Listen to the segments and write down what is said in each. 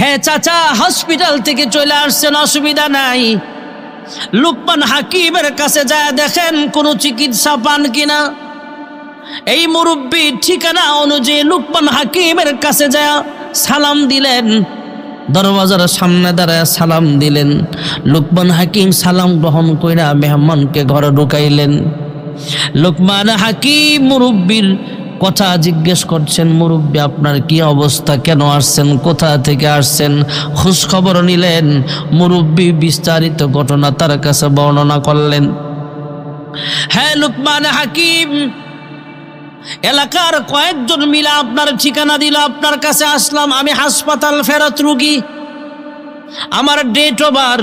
হ্যাঁ চাচা, হসপিটাল থেকে চলে আসছেন, অসুবিধা নাই। লুকমান হাকিমের কাছে যায় দেখেন কোনো চিকিৎসা পান কিনা। এই মুরব্বী ঠিকানা অনুযায়ী লুকমান হাকিমের কাছে যায় সালাম দিলেন, দরওয়াজার সামনে দাঁড়ায় সালাম দিলেন। লুকমান হাকিম সালাম গ্রহণ কইরা মেহমানকে ঘরে ঢুকাইলেন। লুকমান হাকিম মুরব্বীর কথা জিজ্ঞেস করছেন, মুরব্বী আপনার কি অবস্থা, কেন আসছেন, কোথা থেকে আসছেন, খোঁজ খবর নিলেন। মুরব্বী বিস্তারিত ঘটনা তার কাছে বর্ণনা করলেন। হ্যাঁ লুকমান হাকিম, এলাকার কয়েকজন মিলে আপনার ঠিকানা দিল, আপনার কাছে আসলাম। আমি হাসপাতাল ফেরত রুগী, আমার ডেট ওভার,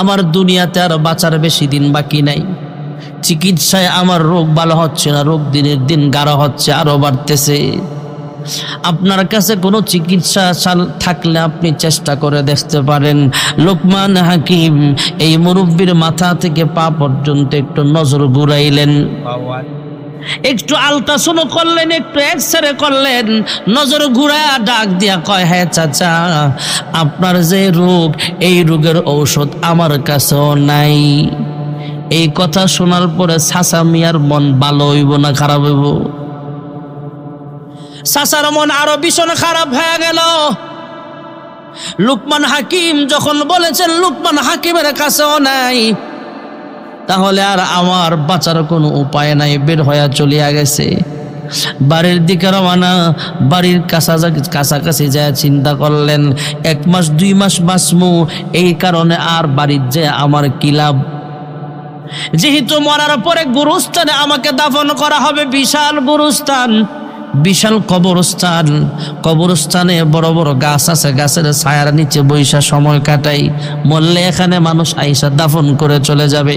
আমার দুনিয়াতে আর বাঁচার বেশি দিন বাকি নাই। চিকিৎসায় আমার রোগ ভালো হচ্ছে না, রোগ দিনের দিন গাঢ় হচ্ছে, আরো বাড়তেছে। আপনার কাছে কোনো চিকিৎসা থাকলে আপনি চেষ্টা করে দেখতে পারেন। লুকমান হাকিম এই মুরব্বীর মাথা থেকে পা পর্যন্ত একটু নজর ঘুরাইলেন, একটু আলট্রাসাউন্ড করলেন, একটু এক্সরে করলেন, নজর ঘুরায়া ডাক দিয়া কয়, হ্যাঁ চাচা আপনার যে রোগ, এই রোগের ঔষধ আমার কাছেও নাই। এই কথা শোনার পরে চাচা মিয়ার মন ভালো হইব না খারাপ হইব? চাচার মন আরো ভীষণ খারাপ হয়ে গেল। লুকমান হাকিম যখন বলেছেন লুকমান হাকিমের কাছেও নাই, তাহলে আর আমার বাঁচার কোনো উপায় নাই, বের হয়ে চলিয়া গেছে। বাড়ির দিকে রওনা, বাড়ির কাছাকাছি যায় চিন্তা করলেন 1 মাস 2 মাস বাঁচমু, এই কারণে আর বাড়ির যে আমার কি লাভ। যেহেতু মরার পরে গুরুস্থানে আমাকে দাফন করা হবে, বিশাল গুরুস্থান, বিশাল কবরস্থান। কবরস্থানে বড় বড় গাছ আছে, গাছের ছায়ার নিচে বৈশা সময় কাটাই, মরলে এখানে মানুষ আইসা দাফন করে চলে যাবে।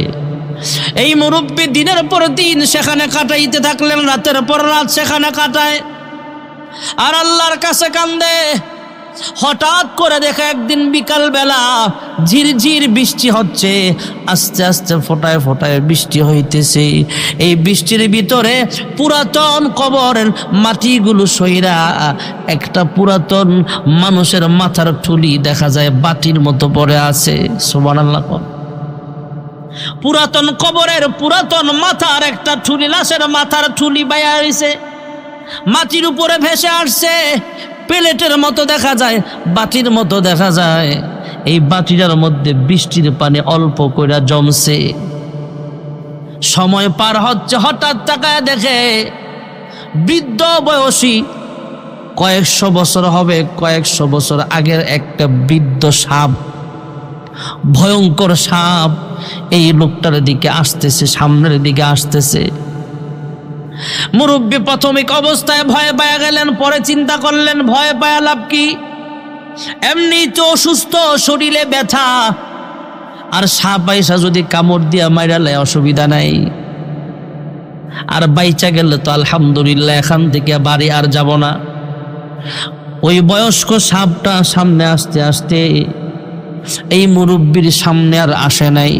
এই মুরব্বী দিনের পর দিন সেখানে কাটাইতে থাকলেন, রাতের পর রাত সেখানে কাটায় আর আল্লাহর কাছে কান্দে। হঠাৎ করে দেখে একদিন বিকাল বেলা ঝিরঝির বৃষ্টি হচ্ছে, আস্তে আস্তে ফোটায় ফোটায় বৃষ্টি হইতেছে। এই বৃষ্টির ভিতরে পুরাতন কবরের মাটিগুলো সইরা একটা পুরাতন মানুষের মাথার ঠুলি দেখা যায় বাটির মতো পড়ে আছে। সুবহানাল্লাহ। পুরাতন কবরের পুরাতন মাথার একটা ঠুলি, লাশের মাথার ঠুলি বাইয়া হইছে, মাটির উপরে ভেসে আসছে। প্লেটের মতো দেখা যায়, বাটির মতো দেখা যায়। এই বাটিটার মধ্যে বৃষ্টির পানি অল্প করে জমছে। সময় পার হচ্ছে, হঠাৎ তাকায় দেখে বৃদ্ধ বয়সী, কয়েকশো বছর হবে, কয়েকশো বছর আগের একটা বৃদ্ধ সাপ, ভয়ঙ্কর সাপ এই লোকটার দিকে আসতেছে, সামনের দিকে আসতেছে। মুরব্বী প্রাথমিক অবস্থায় ভয় পায়া গেলেন, পরে চিন্তা করলেন ভয় পায়া লাভ কি, এমনি তো অসুস্থ, শরীরে ব্যথা, আর সাপ আইসা যদি কামড় দিয়া মাইরালে অসুবিধা নাই, আর বাইচা গেলে তো আলহামদুলিল্লাহ, এখান থেকে বাড়ি আর যাব না। ওই বয়স্ক সাপটা সামনে আসতে আসতে এই মুরব্বীর সামনে আর আসে নাই।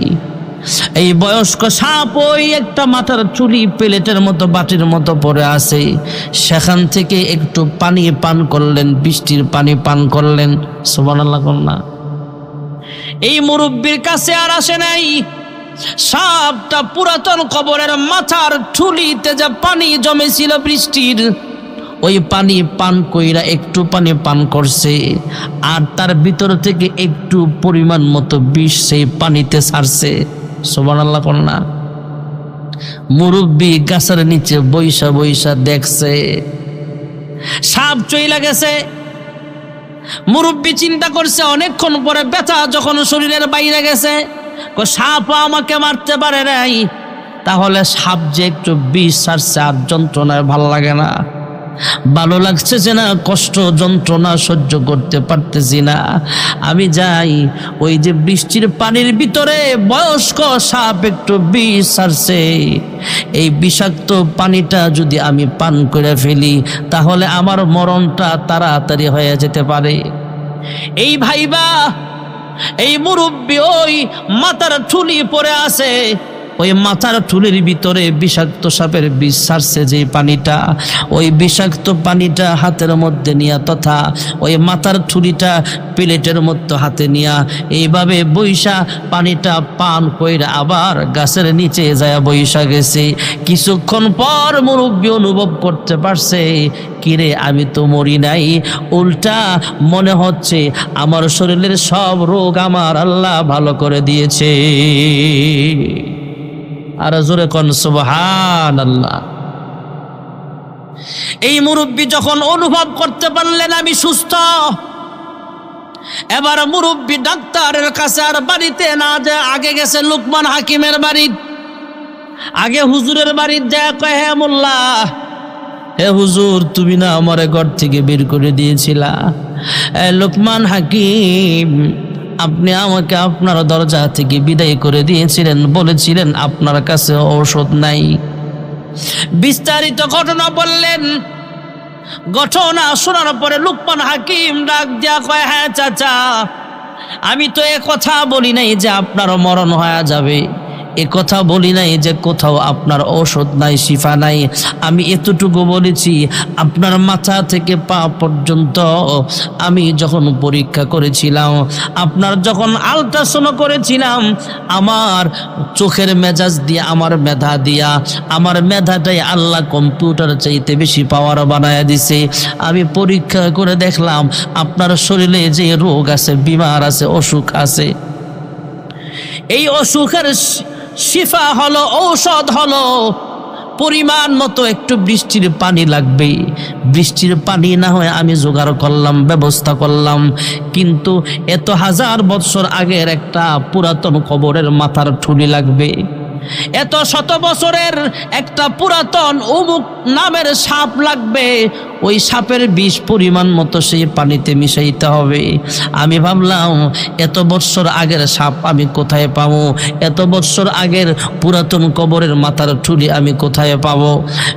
এই বয়স্ক সাপ ওই একটা মাথার চুলি প্লেটের মতো বাটির মতো পড়ে আছে, সেখান থেকে একটু পানি পান করলেন, বৃষ্টির পানি পান করলেন। সুবহানাল্লাহ। না, এই মুরব্বীর কাছে আর আসে নাই। সাপটা পুরাতন কবরের মাথার ঠুলিতে যা পানি জমেছিল বৃষ্টির, ওই পানি পান কইরা একটু পানি পান করছে, আর তার ভিতর থেকে একটু পরিমাণ মতো বিষ সেই পানিতে ছাড়ছে। সুবহানাল্লাহ। না, মুরব্বী গাছের নিচে বৈশা বৈশা দেখছে সাপ চইলা গেছে। মুরব্বী চিন্তা করছে অনেকক্ষণ পরে ব্যথা যখন শরীরের বাইরে গেছে, সাপ আমাকে মারতে পারে নাই, তাহলে সাপ যে একটু বিষ ছাড়ছে আর যন্ত্রণায় ভালো লাগে না, ভালো লাগছে যে না, কষ্ট যন্ত্রণা সহ্য করতে পারতেছি না, আমি যাই। ওই যে বৃষ্টির পানির ভিতরে বয়স্ক সাপ একটু বিষ ছাড়ছে, এই বিষাক্ত পানিটা যদি আমি পান করে ফেলি তাহলে আমার মরণটা তাড়াতাড়ি হয়ে যেতে পারে। এই ভাইবা এই মুরব্বী ওই মাথার ঠুলি পরে আছে, ওই মাথার চুলের ভিতরে বিষাক্ত সাপের বিষ ছাড়ছে যে পানিটা, ওই বিষাক্ত পানিটা হাতের মধ্যে নিয়া তথা ওই মাথার চুলিটা প্লেটের মধ্যে হাতে নিয়া এইভাবে বৈশা পানিটা পান কইরা আবার গাছের নিচে যায় বৈশা গেছে। কিছুক্ষণ পর মুরব্বী অনুভব করতে পারছে, কিরে আমি তো মরি নাই, উল্টা মনে হচ্ছে আমার শরীরের সব রোগ আমার আল্লাহ ভালো করে দিয়েছে। আর জোরে কোন সুবহানাল্লাহ। এই মুরব্বী যখন অনুভব করতে পারলেন আমি সুস্থ, এবার মুরব্বী ডাক্তারের কাছে আর বাড়িতে না যায় আগে গেছে লুকমান হাকিমের বাড়ি। আগে হুজুরের বাড়িতে যায়, কয় হে মোল্লা, হে হুজুর তুমি না আমারে ঘর থেকে বের করে দিয়েছিলা, লুকমান হাকিম আপনি আমাকে আপনার দরজা থেকে বিদায় করে দিয়েছিলেন, বলেছিলেন আপনার কাছে ঔষধ নাই। বিস্তারিত ঘটনা বললেন। ঘটনা শোনার পরে লুকমান হাকিম ডাক দিয়া কয়, হ্যাঁ চাচা, আমি তো এ কথা বলি নাই যে আপনার মরণ হয়ে যাবে, এ কথা বলি নাই যে কোথাও আপনার ঔষধ নাই, শিফা নাই। আমি এতটুকু বলেছি আপনার মাথা থেকে পা পর্যন্ত আমি যখন পরীক্ষা করেছিলাম, আপনার যখন আলট্রাসাউন্ড করেছিলাম, আমার চোখের মেজাজ দিয়ে আমার মেধা দিয়া আমার মেধাটাই আল্লাহ কম্পিউটার চাইতে বেশি পাওয়ার বানায় দিছে। আমি পরীক্ষা করে দেখলাম আপনার শরীরে যে রোগ আছে, বিমার আছে, অসুখ আছে, এই অসুখের শিফা হলো, ঔষধ হলো পরিমাণ মতো একটু বৃষ্টির পানি লাগবে। বৃষ্টির পানি না হয় আমি জোগাড় করলাম, ব্যবস্থা করলাম, কিন্তু এত হাজার বছর আগের একটা পুরাতন কবরের মাথার ঠুলি লাগবে, এত শত বছরের একটা পুরাতন অমুক নামের সাপ লাগবে, ওই সাপের বিষ পরিমাণ মতো সেই পানিতে মিশাইতে হবে। আমি ভাবলাম এত বছর আগের সাপ আমি কোথায় পাবো, এত বছর আগের পুরাতন কবরের মাথার ঠুলি আমি কোথায় পাবো।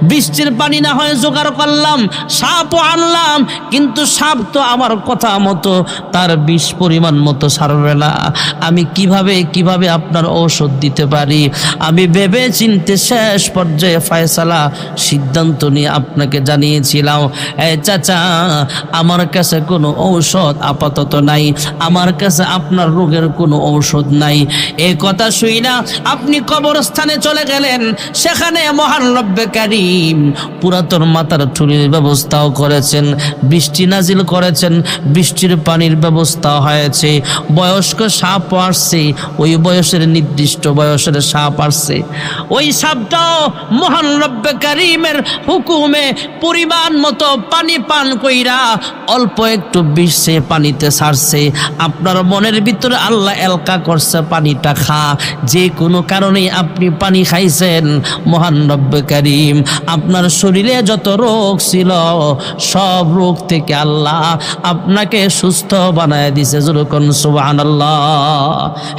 বৃষ্টির পানি না হয় জোগাড় করলাম, সাপও আনলাম, কিন্তু সাপ তো আমার কথা মতো তার বিষ পরিমাণ মতো সারবে না। আমি কিভাবে আপনার ঔষধ দিতে পারি? আমি ভেবে চিনতে শেষ পর্যায়ে ফয়সালা সিদ্ধান্ত নিয়ে আপনাকে জানিয়েছিলাম, চাচা আমার কাছে কোনো ঔষধ আপাতত নাই, আমার কাছে আপনার রোগের কোনো ঔষধ নাই। এই কথা শুই না আপনি কবরস্থানে চলে গেলেন, সেখানে মহান রব্বে কারীম পুরাতন মাথার ঠুলির ব্যবস্থাও করেছেন, বৃষ্টি নাজিল করেছেন, বৃষ্টির পানির ব্যবস্থা হয়েছে, বয়স্ক সাপ আসছে, ওই বয়সের নির্দিষ্ট বয়সের সাপ আসছে, ওই সাপটাও মহান রব্বে কারীমের হুকুমে পরিমাণ মতো পানি পান কইরা অল্প একটু বিষ সে পানিতে ছাড়ছে। আপনার মনের ভিতরে আল্লাহ এলকা করছে পানিটা খা, যে কোনো কারণে আপনি পানি খাইছেন, মহান রব্বে কারীম আপনার শরীরে যত রোগ ছিল সব রোগ থেকে আল্লাহ আপনাকে সুস্থ বানায় দিছে। যেরকম সুবহানাল্লাহ।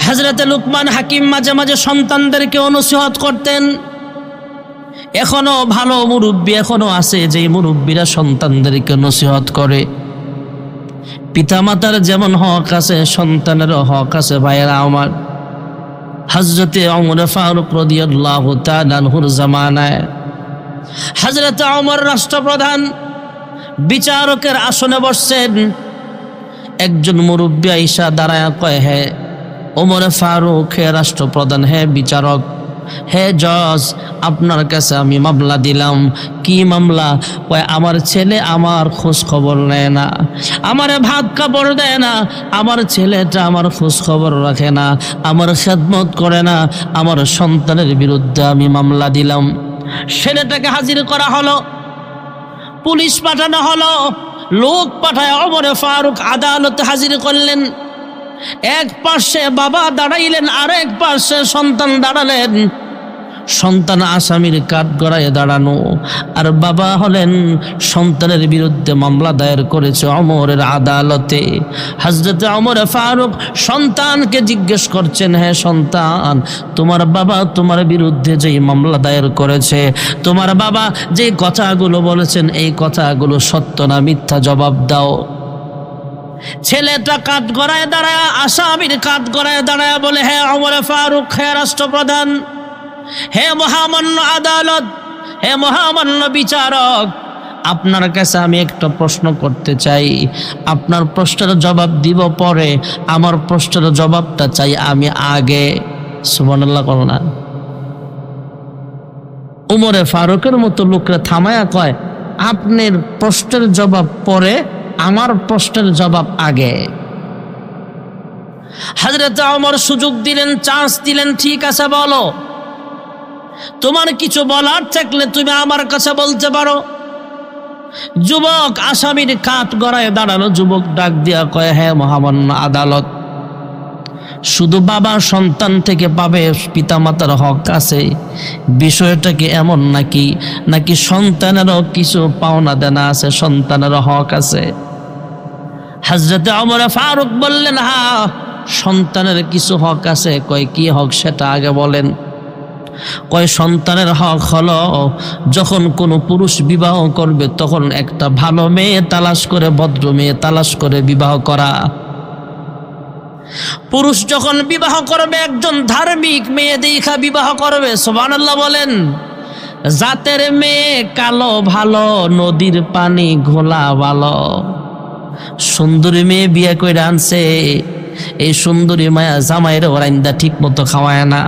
হযরতে লুকমান হাকিম মাঝে মাঝে সন্তানদেরকে নসিহত করতেন। এখনো ভালো মুরব্বী এখনো আছে যে মুরব্বীরা সন্তানদেরকে নসিহত করে। পিতামাতার যেমন হক আছে সন্তানেরও হক আছে। ভাইয়েরা আমার, হযরতে ওমর ফারুক রাদিয়াল্লাহু তাআলা আনহুর জামানায় হযরতে ওমর রাষ্ট্রপ্রধান বিচারকের আসনে বসছেন। একজন মুরব্বী আইসা দাঁড়ায় কয়, হে ওমর ফারুক, হে রাষ্ট্রপ্রধান, হে বিচারক, হে জজ, আপনার কাছে আমি মামলা দিলাম। কি মামলা? কয় আমার ছেলে আমার খোঁজ খবর নেয় না, আমার ভাত কাপড় দেয় না, আমার ছেলেটা আমার খোঁজ খবর রাখে না, আমার খেদমত করে না, আমার সন্তানের বিরুদ্ধে আমি মামলা দিলাম। ছেলেটাকে হাজির করা হলো, পুলিশ পাঠানো হলো, লোক পাঠায় ওমর ফারুক আদালতে হাজির করলেন। এক পাশে বাবা দাঁড়াইলেন, আর এক পাশে সন্তান দাঁড়ালেন। সন্তান আসামির কাঠ গড়ায় দাঁড়ানো, আর বাবা হলেন সন্তানের বিরুদ্ধে মামলা দায়ের করেছে ওমরের আদালতে। হযরত ওমর ফারুক সন্তানকে জিজ্ঞেস করছেন, হে সন্তান, তোমার বাবা তোমার বিরুদ্ধে যেই মামলা দায়ের করেছে, তোমার বাবা যে কথাগুলো বলেছেন এই কথাগুলো সত্য না মিথ্যা, জবাব দাও। ছেলেটা কাঠ গড়ায় দাঁড়ায়, আসামির কাঠ গড়ায় দাঁড়ায় বলে, হে ওমর ফারুক, হে রাষ্ট্রপ্রধান, হে মহামান্য আদালত, হে মহামান্য বিচারক, আপনার কাছে আমি একটা প্রশ্ন করতে চাই। আপনার প্রশ্নের জবাব দিব পরে, আমার প্রশ্নের জবাবটা চাই আমি আগে। সুবহানাল্লাহ করো না। উমরে ফারুকের মতো লোকরা থামায়া কয়, আপনার প্রশ্নের জবাব পরে, আমার প্রশ্নের জবাব আগে। হযরত ওমর সুযোগ দিলেন, চান্স দিলেন, ঠিক আছে বলো, তোমার কিছু বলার থাকলে তুমি আমার কাছে বলতে পারো। যুবক আসামির কাঠ গড়ায় দাঁড়ানো যুবক ডাক দিয়া কয়, হ্যাঁ মহামান্য আদালত, শুধু বাবা সন্তান থেকে পাবে, পিতামাতার হক আছে, বিষয়টা কি এমন নাকি? নাকি সন্তানেরও কিছু পাওনা দেনা আছে, সন্তানের হক আছে? হযরত ওমর ফারুক বললেন, হ্যাঁ সন্তানের কিছু হক আছে। কয় কি হক সেটা আগে বলেন। কয় সন্তানের হক হলো, যখন কোনো পুরুষ বিবাহ করবে তখন একটা ভালো মেয়ে তালাশ করে, ভদ্র মেয়ে তালাশ করে বিবাহ করা। পুরুষ যখন বিবাহ করবে একজন ধার্মিক মেয়ে দেখা বিবাহ করবে। সুবহানাল্লাহ বলেন। জাতের মেয়ে কালো ভালো, নদীর পানি ঘোলা ভালো। সুন্দরী মেয়ে বিয়ে করে আনছে, এই সুন্দরী মায়া জামাইয়ের ওরাইন্দা ঠিক মতো খাওয়ায় না,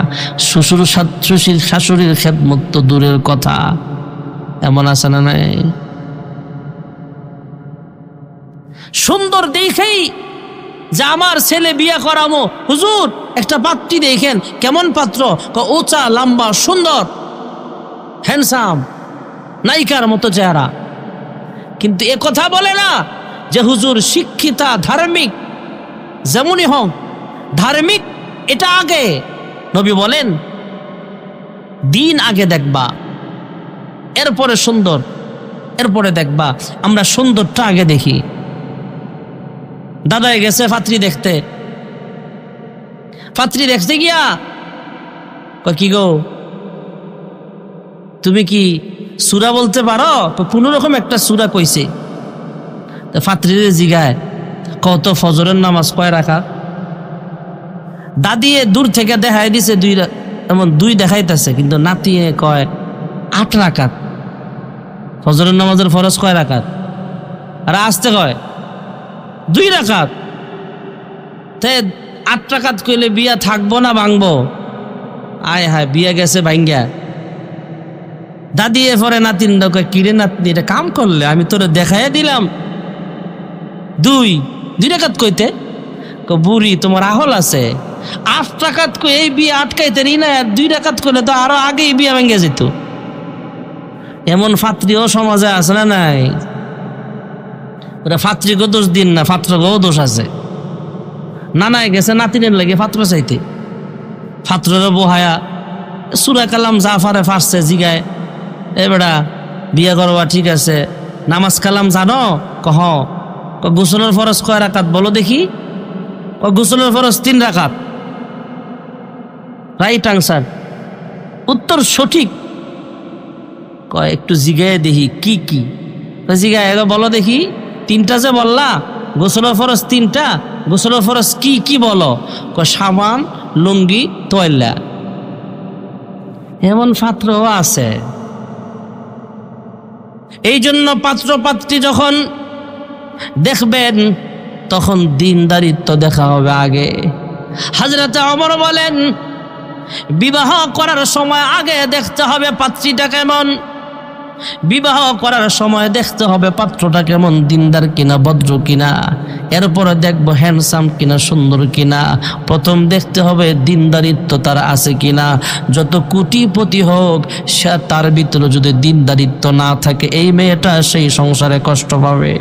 শ্বশুর শাশুড়ির খেদমত তো দূরের কথা। এমন আছে না নাই? সুন্দর দেখেই যে আমার ছেলে বিয়ে করামো, হুজুর একটা পাত্রী দেখেন, কেমন পাত্র? উঁচা লম্বা সুন্দর হ্যান্ডসাম, নায়িকার মতো চেহারা। কিন্তু এ কথা বলে না যে হুজুর শিক্ষিতা ধার্মিক, যেমনই হোক ধার্মিক, এটা আগে। নবী বলেন দিন আগে দেখবা, এরপরে সুন্দর, এরপরে দেখবা। আমরা সুন্দরটা আগে দেখি। দাদাই গেছে পাত্রী দেখতে, পাত্রী দেখতে গিয়া কি গো তুমি কি সূরা বলতে পারো? কোন রকম একটা সূরা কইছে। পাত্রীর জিগায়, কত ফজরের নামাজ কয় রাকাত? দাদিয়ে দূর থেকে দেখাই দিছে এমন দুই দেখাইতেছে, কিন্তু নাতিয়ে কয় 8 রাকাত। ফজরের নামাজের ফরজ কয় রাকাত? আর আসতে কয় 2 রাকাত। তে 8 রাকাত কইলে বিয়া থাকবো না ভাঙবো? আয় হায়, বিয়া গেছে ভাঙ্গা। দাদিয়ে পরে নাতিন কয়, কিরে নাতনি, এটা কাম করলে? আমি তোরে দেখাইয়া দিলাম 2 রাকাত কইতে। বুড়ি তোমার আহল আছে, 8 রাকাত কই এই বিয়ে আটকাইতে নি না, 2 রাকাত করলে তো আরো আগেই বিয়ে ভেঙে যেত। এমন ফাত্রীও সমাজে আছে না নাই? ওরা ফাত্রীকে দোষ দিন না, ফাত্রকেও দোষ আছে। নানায় গেছে নাতিনের লাগে ফাত্র চাইতে, ফাত্রের বহায়া সূরা কালাম জাফারে ফারছে, জিগায় এ বেড়া বিয়ে করবা ঠিক আছে, নামাজ কালাম জানো? কহ। গোসলের ফরজ কয় রাকাত বলো দেখি? গোসলের ফরজ 3 রাকাত। রাইট আনসার, উত্তর সঠিক। কয় একটু জিগায় দেখি কি কি? জিগায় বলো দেখি, 3টা যে বললা, গোসলের ফরজ 3টা, গোসলের ফরজ কি কি বলো? সাবান, লুঙ্গি, তয়লা। এমন পাত্রও আছে। এই জন্য পাত্র পাত্রী যখন দেখবেন তখন দিনদারিত্ব দেখা হবে আগে। হযরত ওমর বলেন, বিবাহ করার সময় আগে দেখতে হবে পাত্রীটা কেমন, বিবাহ করার সময় দেখতে হবে পাত্রটা কেমন, দিনদার কিনা, ভদ্র কিনা, এরপরে দেখবো হ্যান্ডসাম কিনা, সুন্দর কিনা। প্রথম দেখতে হবে দিনদারিত্ব তার আছে কিনা। যত কোটিপতি হোক, সে তার ভিতরে যদি দিনদারিত্ব না থাকে, এই মেয়েটা সেই সংসারে কষ্ট পাবে।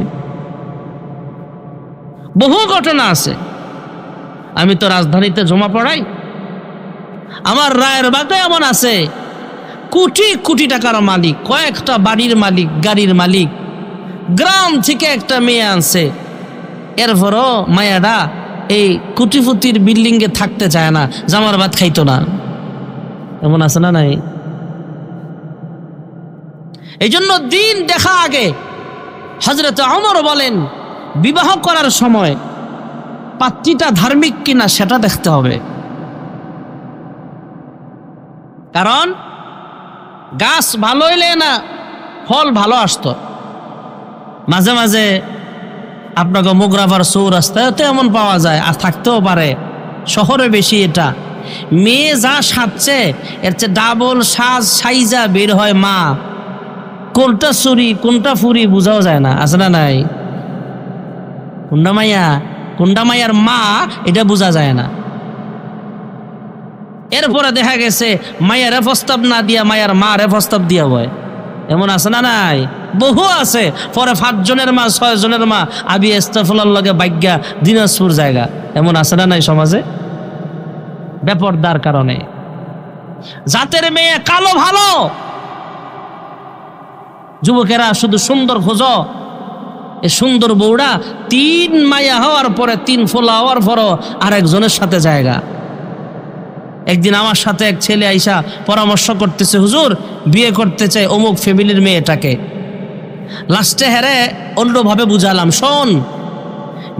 বহু ঘটনা আছে। আমি তো রাজধানীতে জমা পড়াই, আমার রায়ের বাগে এমন আছে, কোটি কোটি টাকার মালিক, কয়েকটা বাড়ির মালিক, গাড়ির মালিক, গ্রাম থেকে একটা মেয়ে আনছে। এরপরও মায়াডা এই কোটিপতির বিল্ডিং এ থাকতে চায় না, জামার ভাত খাইতো না। এমন আছে না নাই? এই জন্য দিন দেখা আগে। হযরত ওমর বলেন, বিবাহ করার সময় পাত্রীটা ধার্মিক কিনা সেটা দেখতে হবে। কারণ গাছ ভালো হইলে না ফল ভালো আসতো। মাঝে মাঝে আপনাকে মোগরাফার চৌরাস্তায় তো এমন পাওয়া যায়, আর থাকতেও পারে, শহরে বেশি এটা। মেয়ে যা সাজছে এর চেয়ে ডাবল সাইজা বের হয় মা। কোনটা চুরি কোনটা ফুরি বোঝাও যায় না, আছে না নাই? কোনটা মাইয়ার মা এটা বোঝা যায় না। এরপরে দেখা গেছে মায়ের প্রস্তাব না দিয়া মায়ের মারে প্রস্তাব দিয়া হয়, এমন আছে না নাই? বহু আছে। পরে 5 জনের মা 6 জনের মা আবি ইস্তাফুল্লাহর লগে বাইজ্ঞা দিনাজপুর জায়গা, এমন আছে না নাই সমাজে? বেপরদার কারণে। জাতের মেয়ে কালো ভালো, যুবকেরা শুধু সুন্দর খোঁজো। এই সুন্দর বউরা 3 মাইয়া হওয়ার পরে 3 ফোলা হওয়ার পরও আরেকজনের সাথে জায়গা। একদিন আমার সাথে এক ছেলে আইসা পরামর্শ করতেছে, হুজুর বিয়ে করতে চাই অমুক ফ্যামিলির মেয়েটাকে। লাস্টে হেরে অন্যভাবে বুঝালাম, শোন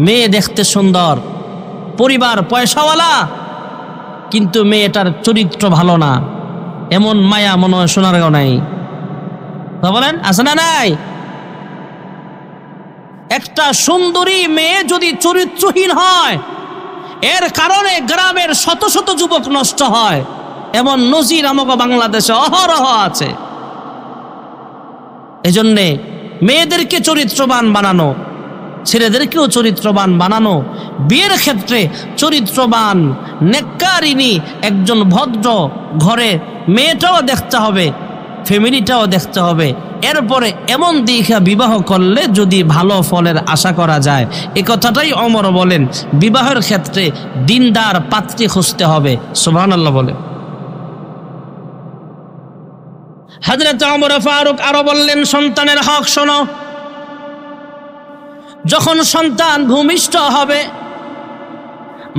মেয়ে দেখতে সুন্দর, পরিবার পয়সাওয়ালা, কিন্তু মেয়েটার চরিত্র ভালো না, এমন মায়া মনে হয় সোনারগাঁও নাই। বলেন আছে না নাই? একটা সুন্দরী মেয়ে যদি চরিত্রহীন হয়, এর কারণে গ্রামের শত শত যুবক নষ্ট হয়, এমন নজির আমাকে বাংলাদেশে অহরহ আছে। এজন্যে মেয়েদেরকে চরিত্রবান বানানো, ছেলেদেরকেও চরিত্রবান বানানো, বিয়ের ক্ষেত্রে চরিত্রবান নেককারিনী একজন ভদ্র ঘরে মেয়েটাও দেখতে হবে, ফ্যামিলিটাও দেখতে হবে। এরপরে এমন দীক্ষা বিবাহ করলে যদি ভালো ফলের আশা করা যায়। এ কথাটাই ওমর বলেন, বিবাহের ক্ষেত্রে দিনদার পাত্রী খুঁজতে হবে। সুবহানাল্লাহ বলে। হযরত ওমর ফারুক আরো বললেন, সন্তানের হক শোনো। যখন সন্তান ভূমিষ্ঠ হবে,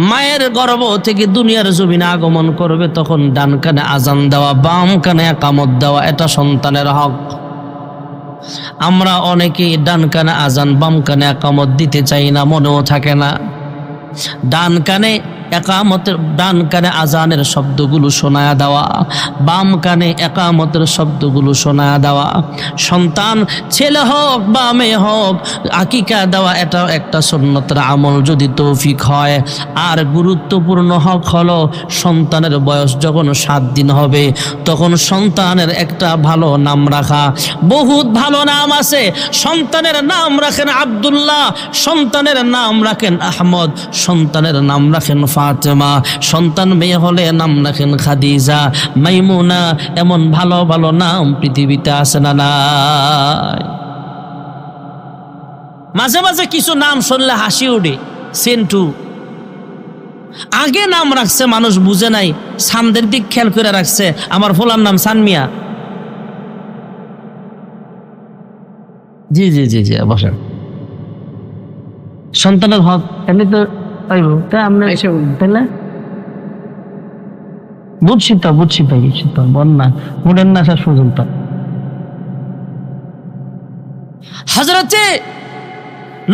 মায়ের গর্ভ থেকে দুনিয়ার জমিনে আগমন করবে, তখন ডান কানে আজান দেওয়া, বাম কানে ইকামত দেওয়া, এটা সন্তানের হক। আমরা অনেকেই ডান কানে আজান বাম কানে ইকামত দিতে চাই না, মনেও থাকে না। ডান কানে ইকামতের, ডান কানে আজানের শব্দগুলো শোনায়া দেওয়া, বাম কানে ইকামতের শব্দগুলো শোনায়া দেওয়া। সন্তান ছেলে হোক বা মেয়ে হোক, আকিকা দেওয়া এটাও একটা সুন্নতের আমল যদি তৌফিক হয়। আর গুরুত্বপূর্ণ হক হলো, সন্তানের বয়স যখন 7 দিন হবে, তখন সন্তানের একটা ভালো নাম রাখা। বহুত ভালো নাম আছে। সন্তানের নাম রাখেন আব্দুল্লাহ, সন্তানের নাম রাখেন আহমদ, সন্তানের নাম রাখেন ফাতেমা, সন্তান মেয়ে হলে নাম রাখেন খাদিজা, মাইমুনা। এমন ভালো ভালো নাম পৃথিবীতে আছে না নাই? মাঝে মাঝে কিছু নাম শুনলে হাসি উঠে। সেন্টু আগে নাম রাখছে, মানুষ বুঝে নাই, সানদের দিক খেয়াল করে রাখছে। আমার ফোলার নাম সানমিয়া। জি জি জি জি বসেন। সন্তানের হক এমনি তো বুঝছি তো ভাই, বল না, মুডেন না শেষ পর্যন্ত। হযরতে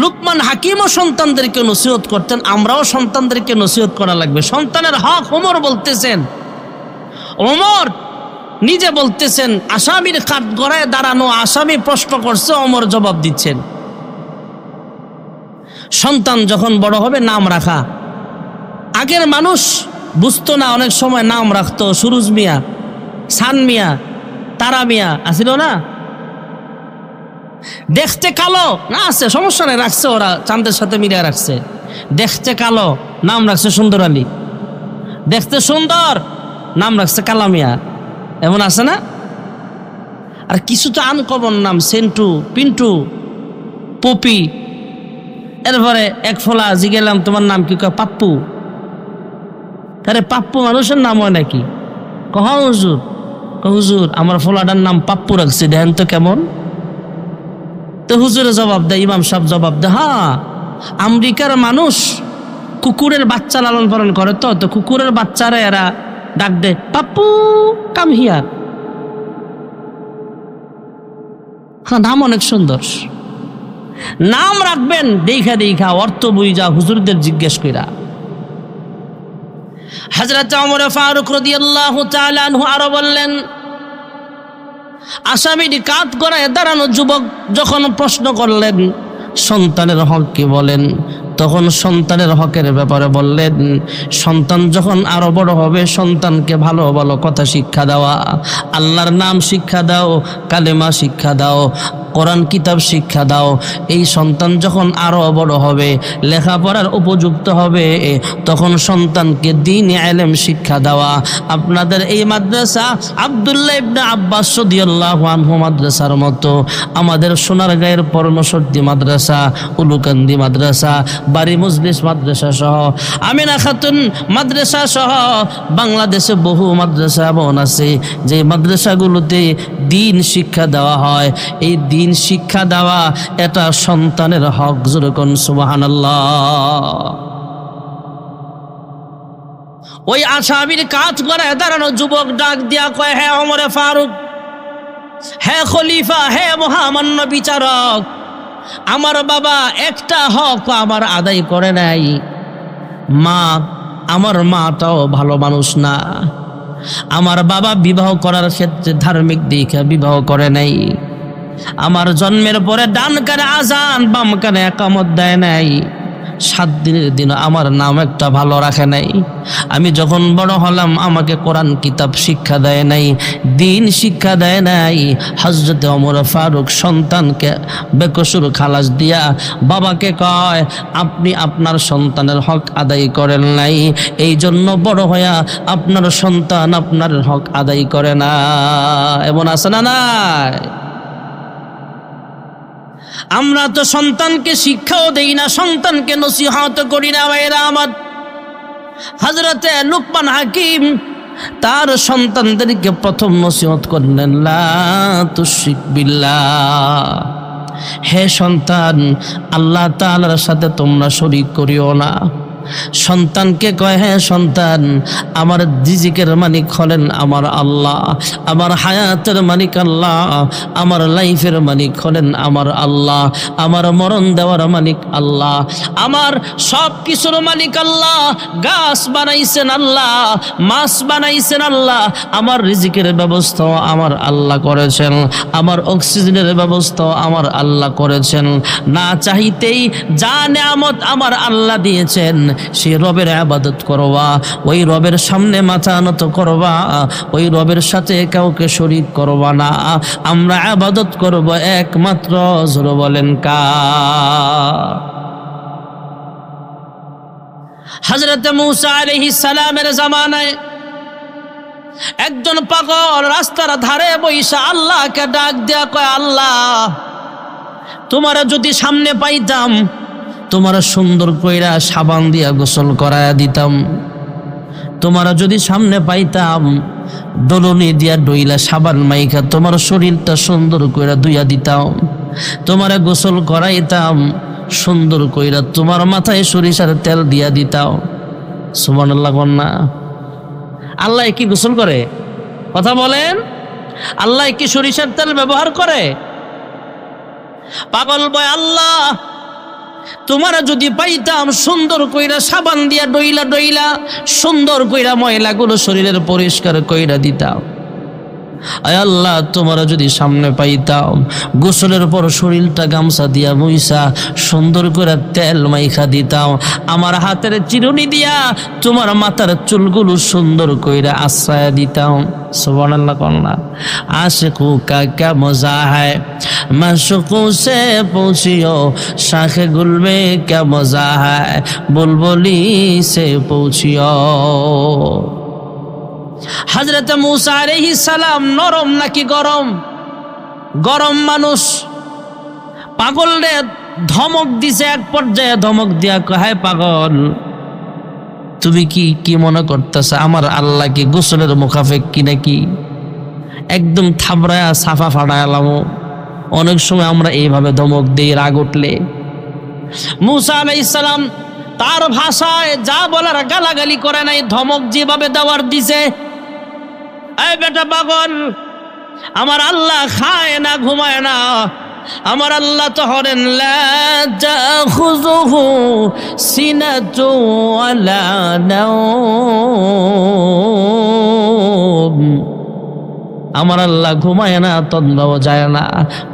লুকমান হাকিমও সন্তানদেরকে নসিহত করতেন, আমরাও সন্তানদেরকে নসিহত করা লাগবে। সন্তানের হক ওমর বলতেছেন, ওমর নিজে বলতেছেন, আসামির কাঠ গড়ায় দাঁড়ানো, আসামি প্রশ্ন করছে, ওমর জবাব দিচ্ছেন। সন্তান যখন বড় হবে নাম রাখা। আগের মানুষ বুঝতো না, অনেক সময় নাম রাখতো সুরুজ মিয়া, সান মিয়া, তারা মিয়া, আসিল না? দেখতে কালো না আছে, সমস্যা নেই, রাখছে ওরা, চাঁদের সাথে মিলিয়ে রাখছে। দেখতে কালো, নাম রাখছে সুন্দর আলী। দেখতে সুন্দর, নাম রাখছে কালা মিয়া, এমন আছে না? আর কিছু তো আনকমন নাম, সেন্টু, পিন্টু, পপি। এরপরে এক ফোলা জিগেলাম, তোমার নাম কি? পাপ্পু। আরে পাপ্পু মানুষের নাম হয় নাকি? হুজুর, হুজুর আমার ফোলাটার নাম পাপ্পু রাখছি, দেখেন তো কেমন। তো হুজুরে জবাব দেয়, ইমাম সাহেব জবাব দেয়, হ্যাঁ আমেরিকার মানুষ কুকুরের বাচ্চা লালন পালন করে, তো কুকুরের বাচ্চারা এরা ডাক দেয়, পাপ্পু কাম হিয়ার। হ্যাঁ, নাম অনেক সুন্দর। নাম রাখবেন দেখা অর্থ বুঝা, হুজুরদের জিজ্ঞেস কইরা। হযরত ওমর ফারুক রাদিয়াল্লাহু তাআলা আনহু আরো বললেন, আসামির কাঠ গড়ায় দাঁড়ানো যুবক যখন প্রশ্ন করলেন সন্তানের হক কি বলেন, তখন সন্তানের হকের ব্যাপারে বললেন, সন্তান যখন আরো বড় হবে সন্তানকে ভালো ভালো কথা শিক্ষা দেওয়া, আল্লাহর নাম শিক্ষা দাও, কালেমা শিক্ষা দাও, কোরআন কিতাব শিক্ষা দাও। এই সন্তান যখন আরো বড় হবে, লেখাপড়ার উপযুক্ত হবে, তখন সন্তানকে দ্বীন ইলম শিক্ষা দেওয়া। আপনাদের এই মাদ্রাসা আব্দুল্লাহ ইবনে আব্বাস রাদিয়াল্লাহু আনহু মাদ্রাসার মতো আমাদের সোনারগাঁয়ের পরমশর্দি মাদ্রাসা, উলুকান্দি মাদ্রাসা, বাড়ি মজলিস মাদ্রাসা সহ, আমিনা খাতুন মাদ্রাসা সহ বাংলাদেশে বহু মাদ্রাসা বোন আছে যে মাদ্রাসাগুলোতে দ্বীন শিক্ষা দেওয়া হয়। এই দ্বীন শিক্ষা দেওয়া এটা সন্তানের হক। জোরে কোন সুবহানাল্লাহ। ওই আসামির কাঠ গড়ায় দাঁড়ানো যুবক ডাক দিয়া কয়, হে ওমরে ফারুক, হে খলিফা, হে মহামান্য বিচারক, আমার বাবা একটা হক আমার আদায় করে নাই। মা, আমার মাটাও ভালো মানুষ না। আমার বাবা বিবাহ করার ক্ষেত্রে ধার্মিক দিকে বিবাহ করে নাই। আমার জন্মের পরে ডান কানে আজান, বাম কানে একামত দেয় নাই। 7 দিনের দিন আমার নাম একটা ভালো রাখে নাই। আমি যখন বড় হলাম আমাকে কোরআন কিতাব শিক্ষা দেয় নাই, দ্বীন শিক্ষা দেয় নাই। হযরত ওমর ফারুক সন্তানকে বেকসুর খালাস দিয়া বাবাকে কয়, আপনি আপনার সন্তানের হক আদায় করেন নাই, এই জন্য বড় হইয়া আপনার সন্তান আপনার হক আদায় করে না। এমন আছে না নাই? আমরা তো সন্তানকে শিক্ষাও দেই না, সন্তানকে নসিহত করি না। ভাইরা আমার, হযরতে লুকমান হাকিম তার সন্তানদেরকে প্রথম নসিহত করলেন, লা তুশরিক বিল্লাহ, হে সন্তান, আল্লাহ তাআলার সাথে তোমরা শরীক করিও না। সন্তানকে কয়, হে সন্তান, আমার রিজিকের মালিক হলেন আমার আল্লাহ, আমার হায়াতের মালিক আল্লাহ, আমার লাইফের মালিক হলেন আমার আল্লাহ, আমার মরণ দেওয়ার মালিক আল্লাহ, আমার সব কিছুর মালিক আল্লাহ। গাছ বানাইছেন আল্লাহ, মাছ বানাইছেন আল্লাহ, আমার রিজিকের ব্যবস্থা আমার আল্লাহ করেছেন, আমার অক্সিজেনের ব্যবস্থা আমার আল্লাহ করেছেন। না চাইতেই যা নেয়ামত আমার আল্লাহ দিয়েছেন, সে রবের ইবাদত করবা, ওই রবের সামনে মাথা নত করবা, ওই রবের সাথে কাউকে শরীক করবা না। আমরা ইবাদত করব একমাত্র, জোরে বলেন কার? হযরত মূসা আলাইহিস সালামের জামানায় একজন পাগল রাস্তার ধারে বইসা আল্লাহকে ডাক দেয়া কয়, আল্লাহ, তোমার যদি সামনে পাইতাম তোমার সুন্দর কইরা সাবান দিয়া গোসল করায়া দিতাম, তোমার যদি সামনে পাইতাম দলনি দিয়া ডইলা সাবান মাইখা তোমার শরীরটা সুন্দর কইরা ধুইয়া দিতাম, তোমার গোসল করাইতাম সুন্দর কইরা, তোমার মাথায় সরিষার তেল দিয়া দিতাম। সুবহানাল্লাহ কন্যা। আল্লাহ কি গোসল করে? কথা বলেন, আল্লাহ কি সরিষার তেল ব্যবহার করে? পাগল বয়, আল্লাহ, তোমার যদি পাইতাম সুন্দর কইরা সাবান দিয়া ডইলা ডইলা সুন্দর কইরা ময়লাগুলো শরীরের পরিষ্কার কইরা দিতাম। আয় আল্লাহ, তোমার যদি সামনে পাইতাম গোসলের পর শরীরটা গামছা দিয়া মুইসা সুন্দর করে তেল মাইখা দিতাম, আমার হাতের চিরুনি দিয়া তোমার মাথার চুলগুলো সুন্দর কইরা আশ্রয় দিতাম। সুবহানাল্লাহ কন্যা। आशिक़ों का क्या मज़ा है, माशूक़ों से पूछियो, शाख़े गुल में क्या मज़ा है, बुलबुली से पूछियो। হযরত মূসা আলাইহিস সালাম নরম নাকি গরম? গরম মানুষ। পাগল রে ধমক দিছে, এক পর্যায়ে ধমক দিয়া কয়, পাগল, তুমি কি মনে করতেছ আমার আল্লাহ কি গোসলের মুখাফেক কি নাকি? একদম থাবড়ায়া সাফা ফাড়াইলাম। অনেক সময় আমরা এইভাবে ধমক দিই রাগ উঠলে। মূসা আলাইহিস সালাম তার ভাষায় যা বলার গালাগালি করে নাই, ধমক যেভাবে দেওয়ার দিছে, এই বেটা পাগল, আমার আল্লাহ খায় না ঘুমায় না, আমার আল্লাহ তো হলেন লা তাখুযুহু সিনাতু ওয়ালা নাওম। আমার আল্লাহ ঘুমায় না, তন্দ্রাও যায় না।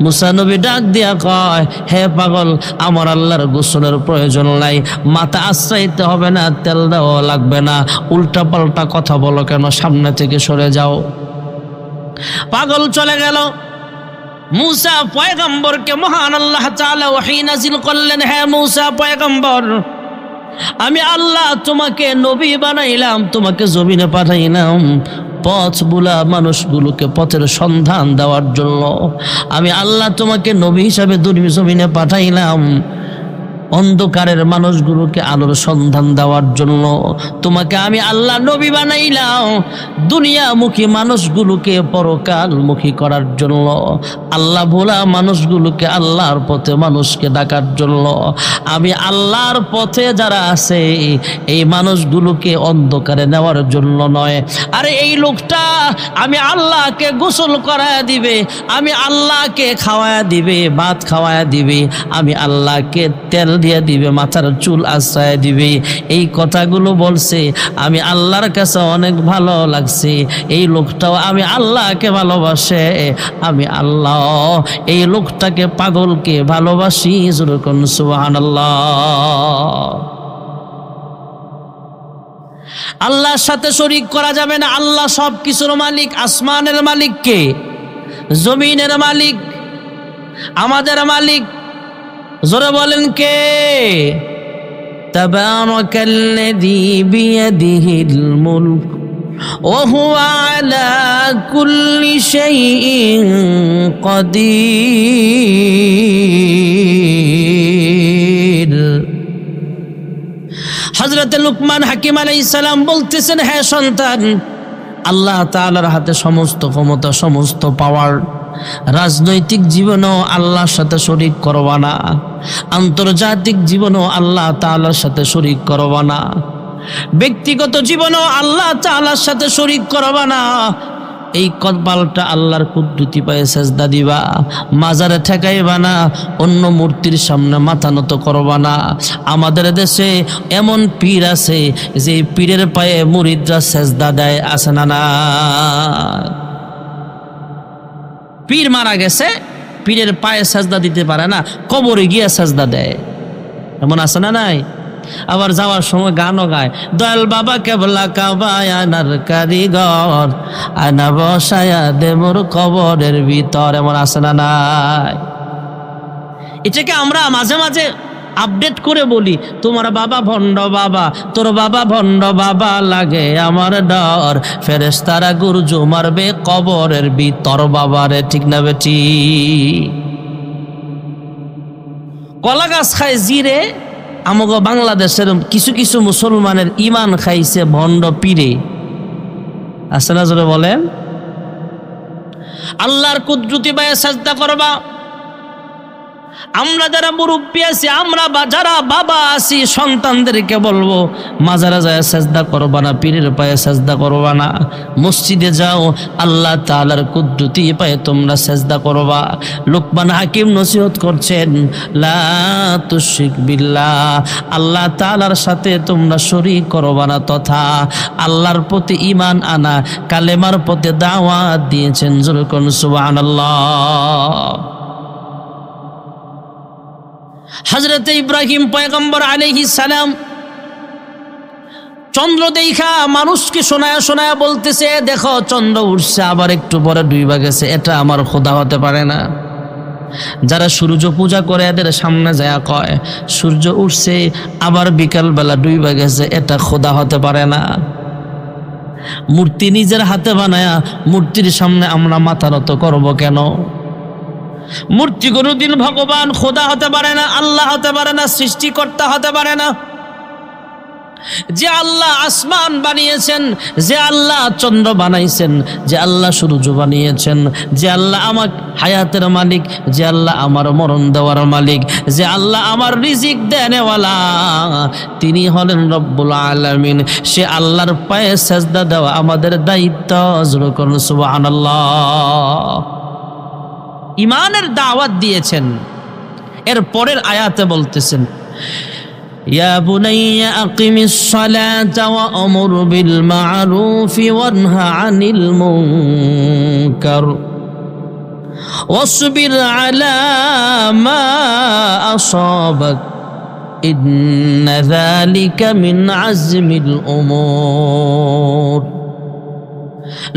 মুসা নবী ডাক দিয়া কয়, হে পাগল, আমার আল্লাহর গোসলের প্রয়োজন নাই, মাথা আশ্রাইতে হবে না, তেল দেওয়া লাগবে না, উল্টা পাল্টা কথা বলো কেন, সামনে থেকে সরে যাও। পাগল চলে গেল। মুসা পয়গম্বরকে মহান আল্লাহ তাআলা ওহী নাযিল করলেন, হে মুসা পয়গম্বর, আমি আল্লাহ তোমাকে নবী বানাইলাম, তোমাকে জমিনে পাঠাইলাম পথ বুলা মানুষগুলোকে পথের সন্ধান দেওয়ার জন্য। আমি আল্লাহ তোমাকে নবী হিসাবে জমিনে পাঠাইলাম অন্ধকারের মানুষগুলোকে আলোর সন্ধান দেওয়ার জন্য। তোমাকে আমি আল্লাহ নবী বানাইলাম দুনিয়ামুখী মানুষগুলোকে পরকালমুখী করার জন্য, আল্লাহ ভোলা মানুষগুলোকে আল্লাহর পথে মানুষকে ডাকার জন্য। আমি আল্লাহর পথে যারা আছে এই মানুষগুলোকে অন্ধকারে নেওয়ার জন্য নয়। আরে এই লোকটা আমি আল্লাহকে গোসল করায়া দিবে, আমি আল্লাহকে খাওয়ায়া দিবে, ভাত খাওয়ায়া দিবে, আমি আল্লাহকে তেল দিয়ে দিবে, মাথার চুল আশ্রয় দিবে, এই কথাগুলো বলছে। আমি আল্লাহর কাছে অনেক ভালো লাগছে। এই লোকটাও আমি আল্লাহকে ভালোবাসে, আমি আল্লাহ এই লোকটাকে পাগলকে ভালোবাসি। যেরকম সুবহানাল্লাহ। আল্লাহর সাথে শরীক করা যাবে না। আল্লাহ সব কিছুর মালিক। আসমানের মালিক কে? জমিনের মালিক, আমাদের মালিক। জোরে বলেন কে? তাবারাকাল্লাযী বিয়াদিহিল মুলক ওয়া হুয়া আলা কুল্লি শাইইন কাদির। হযরত লুকমান হাকিম আলাইহিস সালাম বলতেছেন, হে সন্তান, আল্লাহ তাআলার হাতে সমস্ত ক্ষমতা, সমস্ত পাওয়ার। রাজনৈতিক জীবনও আল্লাহর সাথে শরীক করবা না, আন্তর্জাতিক জীবনও আল্লাহ তাআলার সাথে শরীক করবা না, ব্যক্তিগত জীবনও আল্লাহ তাআলার সাথে শরীক করবা না। এই কপালটা আল্লাহর কুদরতি পায়ে সেজদা দিবা, মাজারে ঠেকাইবা না, অন্য মূর্তির সামনে মাথা নত করবা না। আমাদের দেশে এমন পীর আছে যে পীরের পায়ে মুরিদরা সেজদা দেয়, আছে না? না, পীর মারা গেছে, পীরের পায়ে সেজদা দিতে পারে না, কবরে গিয়ে সেজদা দেয়, এমন আছে না? নাই? আবার যাওয়ার সময় গানও গায়, দয়াল বাবা কেবলা কাবায় আনার কারিগর, আনা বসায়া দে মোর কবরের ভিতর, এমন আছে না? নাই? এটাকে আমরা মাঝে মাঝে আপডেট করে বলি, তোমার বাবা ভণ্ড বাবা, তোর বাবা ভণ্ড বাবা, লাগে আমার ডর, ফেরেশতারা গুরজু মারবে কবরের ভিতর বাবারে। ঠিক না বেটি? কলা গাছ খায় জিরে। আমাগো বাংলাদেশের কিছু কিছু মুসলমানের ইমান খাইছে ভণ্ড পীরে, আছে না? জোরে বলেন। আল্লাহর কুদরতি পায়ে সাজদা করবা। আমরা যারা মুরব্বী আছি, আমরা যারা বাবা আছি, সন্তানদেরকে বলবো মাজারে যায় সেজদা করবা না, পীরের পায়ে সেজদা করবা না। মসজিদে যাও, আল্লাহ তাআলার কুদরতি পায়ে তোমরা সেজদা করবা। লুকমান হাকিম নসিহত করছেন, লা তুশরিক বিল্লাহ, আল্লাহ তাআলার সাথে তোমরা শরীক করবা না, তথা আল্লাহর প্রতি ঈমান আনা, কালেমার প্রতি দাওয়াত দিয়েছেন। যেরকম সুবহানাল্লাহ। হযরত ইব্রাহিম পয়গম্বর আলাইহিস সালাম চন্দ্র দেখা মানুষকে শোনায়া শোনায়া বলতেছে, দেখো চন্দ্র উঠছে, আবার একটু পরে ডুইবা গেছে, এটা আমার খোদা হতে পারে না। যারা সূর্য পূজা করে এদের সামনে যায় কয়, সূর্য উঠছে আবার বিকাল বেলা ডুইবা গেছে, এটা খোদা হতে পারে না। মূর্তি নিজের হাতে বানায়া মূর্তির সামনে আমরা মাথা নত করব কেন? মূর্তি কোনদিন ভগবান খোদা হতে পারে না, আল্লাহ হতে পারে না, সৃষ্টিকর্তা হতে পারে না। যে আল্লাহ আসমান বানিয়েছেন, যে আল্লাহ চন্দ্র বানাইছেন, যে আল্লাহ সূর্য বানিয়েছেন, যে আল্লাহ আমার হায়াতের মালিক, যে আল্লাহ আমার মরণ দেওয়ার মালিক, যে আল্লাহ আমার রিজিক দেনেওয়ালা, তিনি হলেন রব্বুল আলামিন। সে আল্লাহর পায়ে সেজদা দেওয়া আমাদের দায়িত্ব। যেরকম সুবহানাল্লাহ। ইমানের দাওয়াত দিয়েছেন। এর পরের আয়াতে বলতেছেন, ইয়া বুনাইয়া আকিমিস সালাতা ওয়া আমুর বিল মা'রুফি ওয়ানহা আনিল মুনকার ওয়াসবির আলা মা আসাবাক ইন্না যালিকা মিন আজমিল উমুর।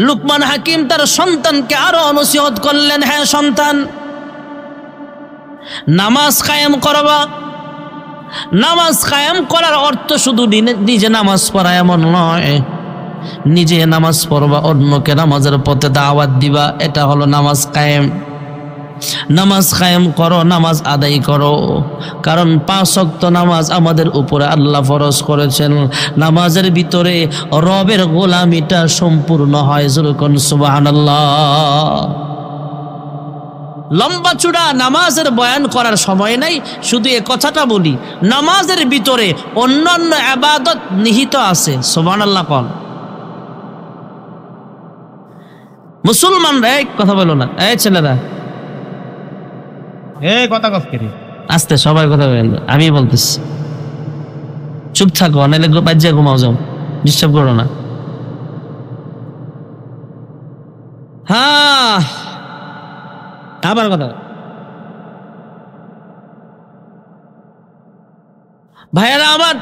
লুকমান হাকিম তার সন্তানকে আরো নসিহত করলেন, হ্যাঁ সন্তান, নামাজ কায়েম করবা। নামাজ কায়েম করার অর্থ শুধু নিজে নামাজ পড়া এমন নয়, নিজে নামাজ পড়বা, অন্যকে নামাজের পথে দাওয়াত দিবা, এটা হলো নামাজ কায়েম। নামাজ কায়েম করো, নামাজ আদায় করো, কারণ 5 ওয়াক্ত নামাজ আমাদের উপরে আল্লাহ ফরজ করেছেন। নামাজের ভিতরে রবের গোলামিটা সম্পূর্ণ হয়। যেরকম সুবহানাল্লাহ। লম্বা চূড়া নামাজের বয়ান করার সময় নাই, শুধু এ কথাটা বলি, নামাজের ভিতরে অন্যান্য ইবাদত নিহিত আছে। সুবহানাল্লাহ কোন মুসলমানরা এক কথা বলো না, এই ছেলেরা কথা কসকে আস্তে, সবাই কথা বলেন, আমি বলতেছি, চুপ থাকো, নাহলে বাজ্যা ঘুমাও, যাও, ডিস্টার্ব করো না। হ্যাঁ, আবার কথা ভাইয়েরা আমার,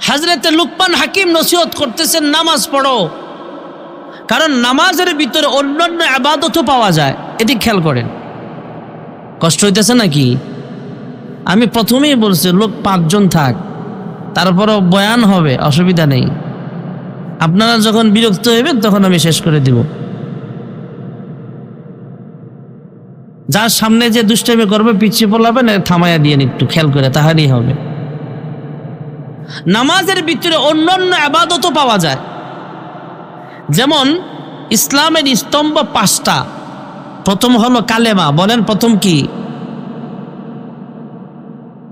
হযরতে লুকমান হাকিম নসিহত করতেছেন নামাজ পড়ো, কারণ নামাজের ভিতরে অন্যান্য ইবাদতও পাওয়া যায়। এদিক খেয়াল করেন। কষ্ট হইতেছে নাকি? আমি প্রথমেই বলছি লোক 5 জন থাক, তারপরও বয়ান হবে, অসুবিধা নেই। আপনারা যখন বিরক্ত হইবেন তখন আমি শেষ করে দিব। যার সামনে যে দুষ্টামি করবে, পিছিয়ে পড়াবেন, থামাইয়া দিয়ে একটু খেয়াল করে, তাহলেই হবে। নামাজের ভিতরে অন্যান্য ইবাদতও পাওয়া যায়, যেমন ইসলামের স্তম্ভ 5টা। প্রথম হলো কালেমা, বলেন প্রথম কি?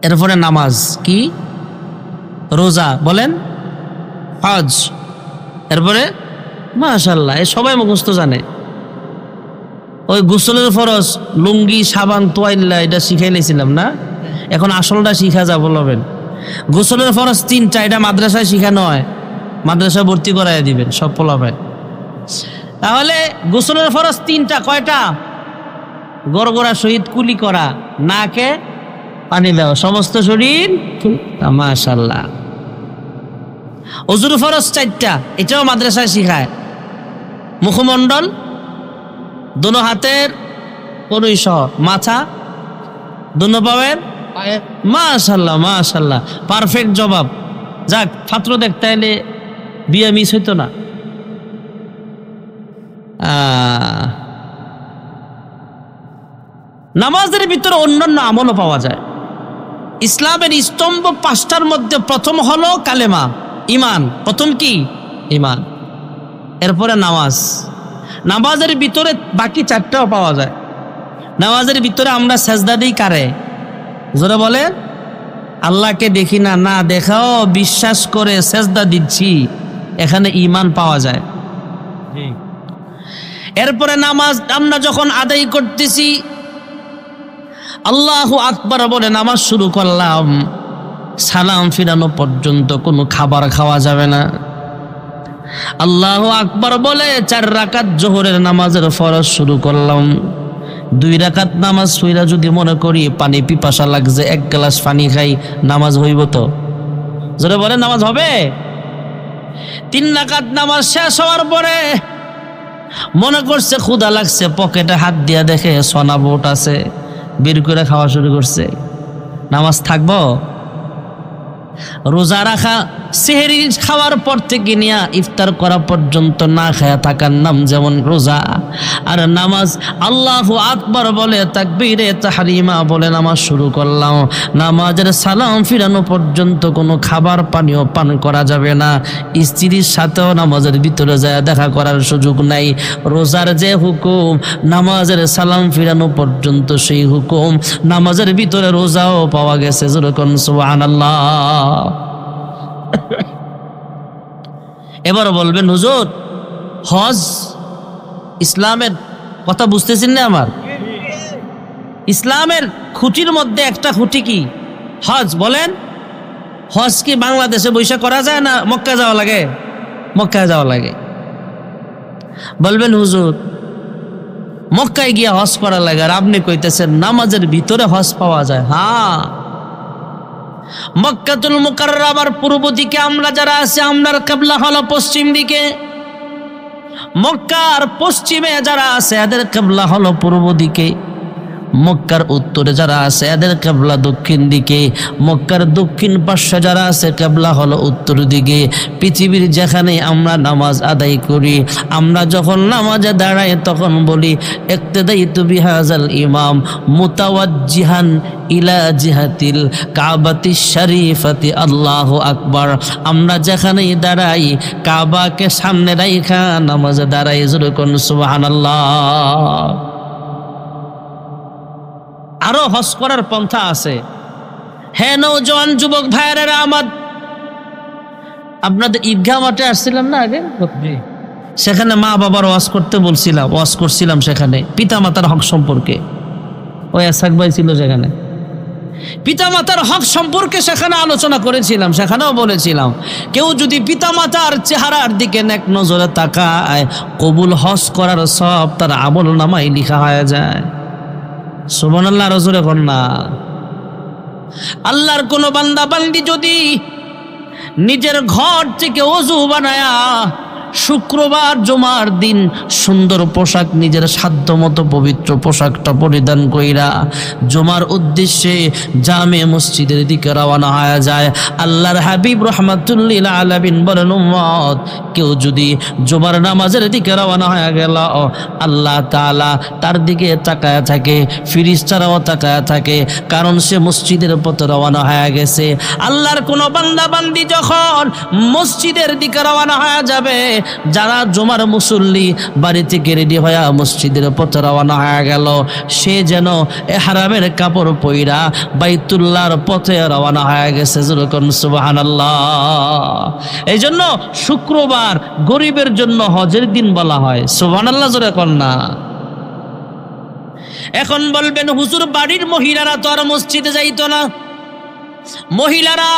এরপরে নামাজ, কি? রোজা, বলেন হজ, এরপরে মাশাআল্লাহ এই সবাই মুখস্থ জানে। ওই গোসলের ফরজ লুঙ্গি, সাবান, তোয়াইল্লা, এটা শিখাই নিয়েছিলাম না, এখন আসলটা শিখা যা বলবেন। গোসলের ফরজ 3টা, এটা মাদ্রাসায় শিখানো হয়, মাদ্রাসায় ভর্তি করাই দিবেন সব পোলাপায়। তাহলে গোসলের ফরজ 3টা, কয়টা? গড়গড়া সহিত কুলি করা, নাকে পানি দেওয়া, সমস্ত শরীর, মাশাআল্লাহ। ওযুর ফরজ 4টা, এটাও মাদ্রাসায় শিখায়। মুখমণ্ডল, দোনো হাতের কনুই সহ, মাথা, দোনো পায়ের, মাশাআল্লাহ মাশাআল্লাহ, পারফেক্ট জবাব। যাক, ছাত্র দেখতে এলে বিয়ে মিস হইতো না। নামাজের ভিতরে অন্যান্য আমলও পাওয়া যায়। ইসলামের স্তম্ভ 5টার মধ্যে প্রথম হলো কালেমা, ইমান। প্রথম কি? ইমান। এরপরে নামাজ। নামাজের ভিতরে বাকি 4টাও পাওয়া যায়। নামাজের ভিতরে আমরা সেজদা দিই কারে? জোরে বলে, আল্লাহকে দেখি না, না দেখাও বিশ্বাস করে সেজদা দিচ্ছি, এখানে ইমান পাওয়া যায়। এরপরে নামাজ আমরা যখন আদায় করতেছি, আল্লাহু আকবার বলে নামাজ শুরু করলাম, সালাম ফিরানো পর্যন্ত কোনো খাবার খাওয়া যাবে না। আল্লাহু আকবার বলে 4 রাকাত জোহরের নামাজের ফরজ শুরু করলাম। 2 রাকাত নামাজ পড়া যদি মনে করি পানি পিপাসা লাগছে, 1 গ্লাস পানি খাই, নামাজ হইব তো? জোরে বলে, নামাজ হবে? 3 রাকাত নামাজ শেষ হওয়ার পরে মনে করছে ক্ষুধা লাগছে, পকেটে হাত দিয়া দেখে সোনা বোট আছে, বের করে খাওয়া শুরু করছে, নামাজ থাকবো? রোজা রাখা, সেহরি খাওয়ার পর থেকে নিয়ে ইফতার করা পর্যন্ত না খায়া থাকার নাম যেমন রোজা। আর নামাজ আল্লাহু আকবার বলে তাকবীরে তাহরিমা বলে নামাজ শুরু করলাম, নামাজের সালাম ফিরানো পর্যন্ত কোনো খাবার পানীয় পান করা যাবে না। স্ত্রীর সাথেও নামাজের ভিতরে যায় দেখা করার সুযোগ নাই। রোজার যে হুকুম, নামাজের সালাম ফিরানো পর্যন্ত সেই হুকুম নামাজের ভিতরে রোজাও পাওয়া গেছে। যেরকম সুবহানাল্লাহ। এবার বলবেন হুজুর, হজ ইসলামের কথা বুঝতেছেন না? আমার ইসলামের খুঁটির মধ্যে একটা খুঁটি কি? হজ। বলেন, হজ কি বাংলাদেশে বৈশা করা যায় না মক্কায় যাওয়া লাগে? মক্কায় যাওয়া লাগে। বলবেন হুজুর মক্কায় গিয়া হজ করা লাগে, আর আপনি কইতেছেন নামাজের ভিতরে হজ পাওয়া যায়। হ্যাঁ, মক্কাতুল মুকাররমার পূর্ব দিকে আমরা যারা আছি, আমরার কিবলা হলো পশ্চিম দিকে। মক্কার পশ্চিমে যারা আছে এদের কিবলা হলো পূর্ব দিকে। মক্কার উত্তরে যারা আছে এদের কিবলা দক্ষিণ দিকে। মক্কার দক্ষিণ পাশে যারা আছে কিবলা হলো উত্তর দিকে। পৃথিবীর যেখানে আমরা নামাজ আদায় করি, আমরা যখন নামাজে দাঁড়াই তখন বলি ইক্তাদাইতু বিহাযাল ইমাম মুতাওয়াজ্জিহান ইলা জিহাতিল কাবাতিশ শরীফাতি আল্লাহু আকবার। আমরা যেখানেই দাঁড়াই কাবাকে সামনে রাইখা নামাজে দাঁড়াই। জোরে কোন সুবহানাল্লাহ। আরো হজ করার পন্থা আছে। হ্যাঁ নওজোয়ান যুবক ভাইয়েরা আমার, আপনাদের ঈদগাহ মাঠে আসছিলাম না আগে, সেখানে মা বাবার ওয়াজ করতে বলছিলাম, ওয়াজ করছিলাম সেখানে পিতা মাতার হক সম্পর্কে। ওই আসাক ভাই ছিল সেখানে, পিতা মাতার হক সম্পর্কে সেখানে আলোচনা করেছিলাম। সেখানেও বলেছিলাম কেউ যদি পিতা মাতার চেহারার দিকে নেক নজরে তাকায়, কবুল হজ করার সব তার আমল নামায় লিখা হয়ে যায়। সুবহানাল্লাহ। রাসূল এখন না, আল্লাহর কোন বান্দা বান্দি যদি নিজের ঘর থেকে ওযু বানায়া শুক্রবার জুমার দিন সুন্দর পোশাক, নিজের সাধ্য মতো পবিত্র পোশাকটা পরিধান কইরা জুমার উদ্দেশ্যে জামে মসজিদের দিকে রওনা হয়ে যায়, আল্লাহর হাবিব রাহমাতুল লিল আলামিন বলেন উম্মত কেউ যদি জুমার নামাজের দিকে রওনা হয়ে গেল, আল্লাহ তাআলা তার দিকে তাকায়া থাকে, ফেরেশতারাও তাকায়া থাকে, কারণ সে মসজিদের পথে রওনা হয়ে গেছে। আল্লাহর কোন বান্দা বান্দি যখন মসজিদের দিকে রওনা হয়ে যাবে, যারা জুমার মুসল্লি বাড়ি থেকে রেডি হয়ে মসজিদের পথে রওনা হয়ে গেল, সে যেন ইহরামের কাপড় পইরা বাইতুল্লাহর পথে রওনা হয়ে গেছে। যেরকম সুবহানাল্লাহ। এই জন্য শুক্রবার গরিবের জন্য হজের দিন বলা হয়। সুবহানাল্লাহ জোরে কোন না। এখন বলবেন হুজুর বাড়ির মহিলারা তো আর মসজিদে যাইতো না, মহিলারা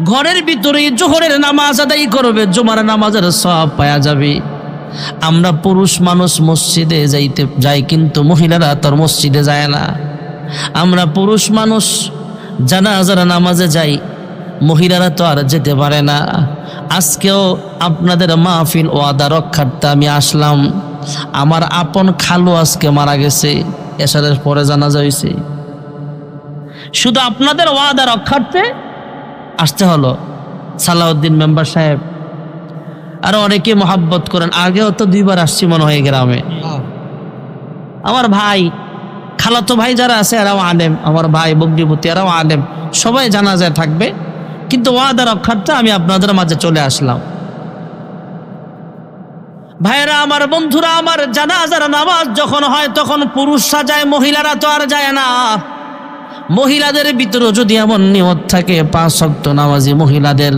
ঘরের ভিতরে জোহরের নামাজ আদায় করবে, জুমার নামাজের সওয়াব পাওয়া যাবে। আমরা পুরুষ মানুষ মসজিদে যাই, কিন্তু মহিলারা তো মসজিদে যায় না। আমরা পুরুষ মানুষ জানাজার নামাজে যাই, মহিলারা তো আর যেতে পারে না। আজকেও আপনাদের মাহফিল ওয়াদা রক্ষার্থে আমি আসলাম। আমার আপন খালু আজকে মারা গেছে, এশারের পরে জানাজা হয়েছে। শুধু আপনাদের ওয়াদা রক্ষার্থে আসতে হলো। সালাউদ্দিন মেম্বার সাহেব আরো অনেকে মহাব্বত করেন, আগেও তো 2 বার আসছি মনে হয় গ্রামে। আমার ভাই খালাতো ভাই যারা আছে এরাও আলেম, আমার ভাই বগ্নিপতি এরাও আলেম, সবাই জানাজায় থাকবে, কিন্তু ওয়াদা রক্ষার্থে আমি আপনাদের মাঝে চলে আসলাম। ভাইরা আমার, বন্ধুরা আমার, জানাজার নামাজ যখন হয় তখন পুরুষরা যায়, মহিলারা তো আর যায় না। মহিলাদের ভিতরে যদি এমন নিয়ত থাকে, 5 ওয়াক্ত নামাজি মহিলাদের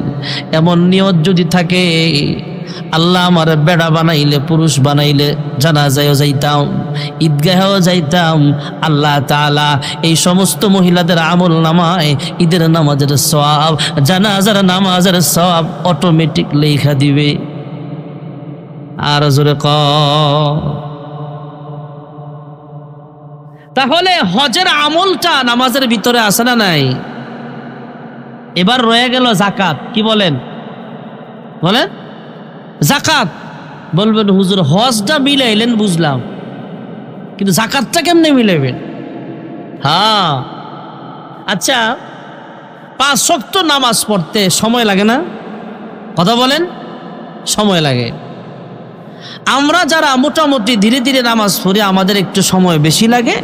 এমন নিয়ত যদি থাকে, আল্লাহ আমার বেড়া বানাইলে, পুরুষ বানাইলে জানাজায়ও যাইতাম, ঈদগাহেও যাইতাম, আল্লাহ তাআলা এই সমস্ত মহিলাদের আমল নামায় ঈদের নামাজের সওয়াব, জানাজার নামাজের সওয়াব অটোমেটিক লেখা দিবে। আর জোরে ক। তাহলে হজের আমলটা নামাজের ভিতরে আছে না নাই? এবার রয়ে গেল যাকাত। কি বলেন? বলেন যাকাত। বলবেন হুজুর হজটা মিলাইলেন বুঝলাম, কিন্তু যাকাতটা কেমনে মিলাইবেন? হ্যাঁ, আচ্ছা 5 ওয়াক্ত নামাজ পড়তে সময় লাগে না? কথা বলেন, সময় লাগে। আমরা যারা মোটামুটি ধীরে ধীরে নামাজ পড়ি আমাদের একটু সময় বেশি লাগে,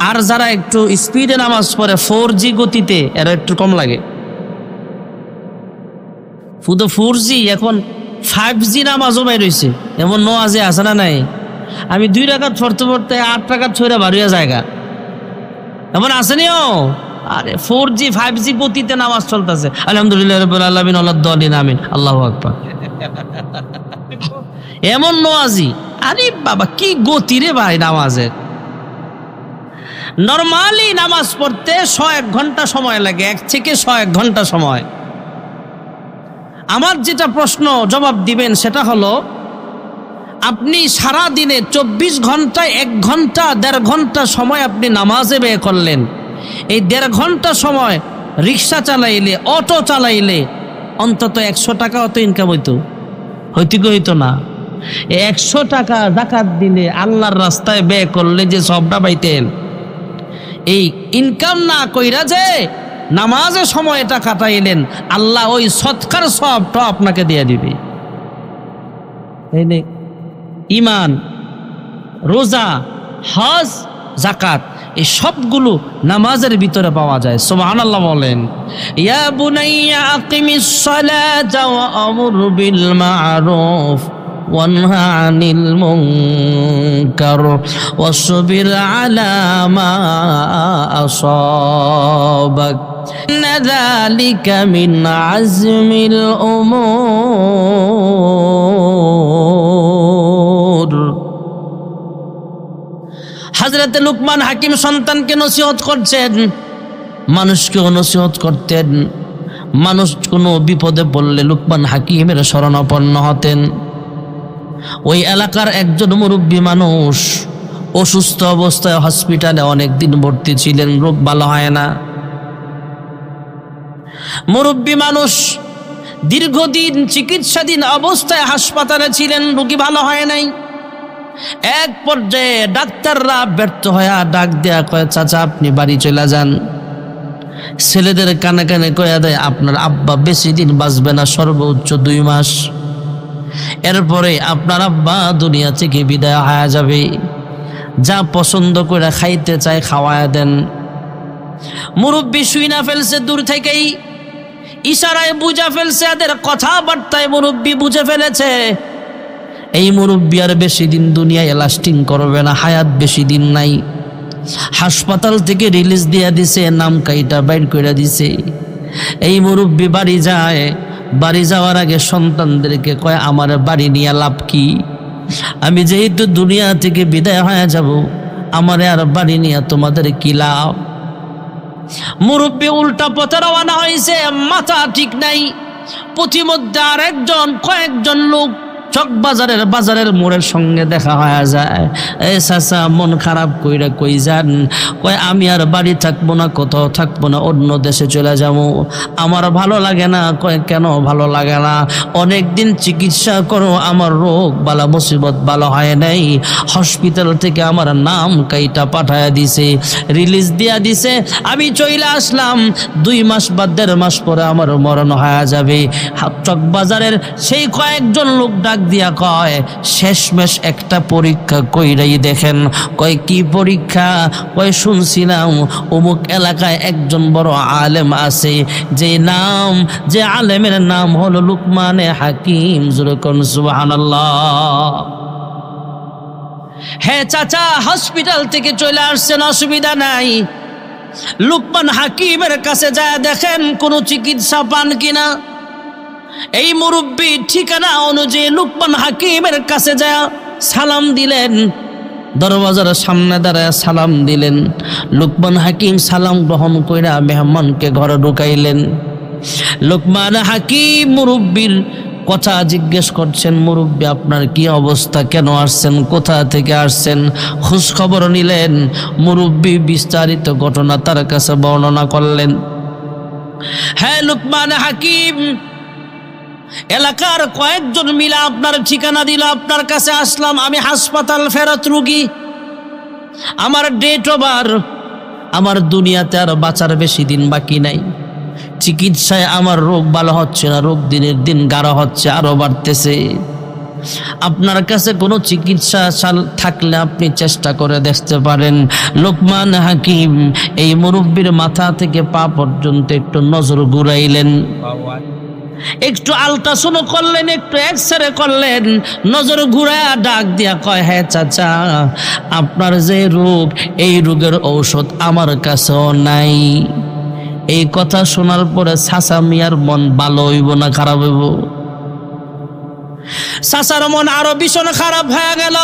আর যারা একটু স্পিডে নামাজ পড়ে 4G গতিতে এরা একটু কম লাগে। শুধু 4G, এখন 5G নামাজও বের হয়েছে, এমন নওয়াজে আছে না নাই? আমি 2 রাকাত পড়তে পড়তে 8 রাকাত ছয়টা বাড়িয়া জায়গা এমন আসেনিও। আরে 4G 5G গতিতে নামাজ চলতেছে। আলহামদুলিল্লাহ রাব্বিল আলামিন ওয়ালাদ-দালিন আমিন, আল্লাহু আকবার। এমন নওয়াজি, আরে বাবা কি গতি রে ভাই নামাজের। নরমালি নামাজ পড়তে 101 ঘন্টা সময় লাগে, 1 থেকে 101 ঘন্টা সময়। আমার যেটা প্রশ্ন জবাব দিবেন সেটা হলো, আপনি সারা দিনে 24 ঘন্টায় 1 ঘন্টা 1.5 ঘন্টা সময় আপনি নামাজে ব্যয় করলেন। এই 1.5 ঘন্টা সময় রিক্সা চালাইলে, অটো চালাইলে অন্তত 100 টাকা অত ইনকাম হইতো না। 100 টাকা যাকাত দিলে, আল্লাহর রাস্তায় ব্যয় করলে যে সবটা পাইতেন, এই ইনকাম না কইরা যে নামাজে সময়টা কাটাইলেন, আল্লাহ ওই সৎকার সবটা আপনাকে দিয়ে দিবে। এই নে ঈমান, রোজা, হজ, যাকাত, এই সবগুলো নামাজের ভিতরে পাওয়া যায়। সুবহানাল্লাহ বলেন। ইয়া বুনাইয়া আকিমিস সালাতা ওয়া আমুর বিল মা'রুফ ওয়ানহা আনিল মুনকার ওয়াসবির আলা মা আসাবাক ইন্না যালিকা মিন আজমিল উমুর। হযরতে লুকমান হাকিম সন্তানকে নসিহত করছেন, মানুষকে নসিহত করতেন। মানুষ কোনো বিপদে পড়লে লুকমান হাকিমের শরণাপন্ন হতেন। ওই এলাকার একজন মুরব্বী মানুষ অসুস্থ অবস্থায় হসপিটালে অনেকদিন ভর্তি ছিলেন, রোগ ভালো হয় না। মুরব্বী মানুষ দীর্ঘদিন চিকিৎসাধীন অবস্থায় হাসপাতালে ছিলেন, রোগী ভালো হয় নাই। এক পর্যায়ে ডাক্তাররা ব্যর্থ হয়ে ডাক দেয়া কয়, চাচা আপনি বাড়ি চলে যান। ছেলেদের কানে কানে কয়া দেয়, আপনার আব্বা বেশি দিন বাঁচবে না, সর্বোচ্চ 2 মাস। এরপরে আপনার আব্বা দুনিয়া থেকে বিদায় হয়ে যাবে। যা পছন্দ করে খাইতে চায় খাওয়ায় দেন। মুরব্বী শুইনা ফেলছে, দূর থেকেই ইশারায় বুঝা ফেলছে, এদের কথাবার্তায় মুরব্বী বুঝে ফেলেছে এই মুরব্বী আর বেশি দিন দুনিয়ায় লাস্টিং করবে না, হায়াত বেশি দিন নাই। হাসপাতাল থেকে রিলিজ দিয়া দিছে, নাম কাইটা বাইর করে দিছে। এই মুরব্বী বাড়ি যায়। বাড়ি যাওয়ার আগে সন্তানদেরকে কয়, আমার বাড়ি নিয়ে লাভ কি? আমি যেহেতু দুনিয়া থেকে বিদায় হয়ে যাব, আমার আর বাড়ি নিয়ে তোমাদের কি লাভ? মুরব্বী উল্টা পথে রওনা হয়েছে, মাথা ঠিক নাই। পথিমধ্যে আর কয়েকজন লোক বাজারের মোড়ের সঙ্গে দেখা হয়ে যায়। এ চাচা মন খারাপ কইরা কই যান? কয় আমি আর বাড়ি থাকবো না, কোথাও থাকবো না, অন্য দেশে চলে যাবো। আমার ভালো লাগে না। কয় কেন ভালো লাগে না? অনেক দিন চিকিৎসা করো, আমার রোগ বালা মুসিবত ভালো হয় নাই। হসপিটাল থেকে আমার নাম কাইটা পাঠায় দিছে, রিলিজ দিয়া দিছে। আমি চলে আসলাম। 2 মাস বা 1.5 মাস পরে আমার মরণ হয়ে যাবে। চকবাজারের সেই কয়েকজন লোক ডাক দিয়া কয়, শেষমেশ একটা পরীক্ষা কইরাই দেখেন। কয় কি পরীক্ষা? কয় শুনছিলাম অমুক এলাকায় একজন বড় আলেম আছে, যে আলেমের নাম হলো লুকমানে হাকিম। যেরকম সুবহানাল্লাহ। হ্যাঁ চাচা, হসপিটাল থেকে চলে আসছেন, অসুবিধা নাই। লুকমান হাকিমের কাছে যায় দেখেন কোন চিকিৎসা পান কিনা। এই মুরব্বী ঠিকানা অনুযায়ী লুকমান হাকিমের কাছে যায় সালাম দিলেন। দরওয়াজার সামনে দাঁড়ায় সালাম দিলেন। লুকমান হাকিম সালাম গ্রহণ কইরা মেহমানকে ঘরে ঢুকাইলেন। লুকমান হাকিম মুরব্বীর কথা জিজ্ঞেস করছেন, মুরব্বী আপনার কি অবস্থা, কেন আসছেন, কোথা থেকে আসছেন, খোঁজ খবর নিলেন। মুরব্বী বিস্তারিত ঘটনা তার কাছে বর্ণনা করলেন। হ্যাঁ লুকমান হাকিম, এলাকার কয়েকজন মিলে আপনার ঠিকানা দিল, আপনার কাছে আসলাম। আমি হাসপাতাল ফেরত রোগী, আমার ডেট ওভার, আমার দুনিয়াতে আর বাঁচার বেশি দিন বাকি নাই। চিকিৎসায় আমার রোগ ভালো হচ্ছে না, রোগ দিনের দিন গাঢ় হচ্ছে, আরো বাড়তেছে। আপনার কাছে কোনো চিকিৎসা থাকলে আপনি চেষ্টা করে দেখতে পারেন। লুকমান হাকিম এই মুরব্বীর মাথা থেকে পা পর্যন্ত একটু নজর ঘুরাইলেন, একটু আলট্রাসাউন্ড করলেন, একটু এক্সরে করলেন। নজর ঘুরায়া ডাক দিয়া কয়, হ্যাঁ চাচা আপনার যে রোগ, এই রোগের ঔষধ আমার কাছেও নাই। এই কথা শোনার পরে চাচা মিয়ার মন ভালো হইব না খারাপ হইব? চাচার মন আরো ভীষণ খারাপ হয়ে গেল।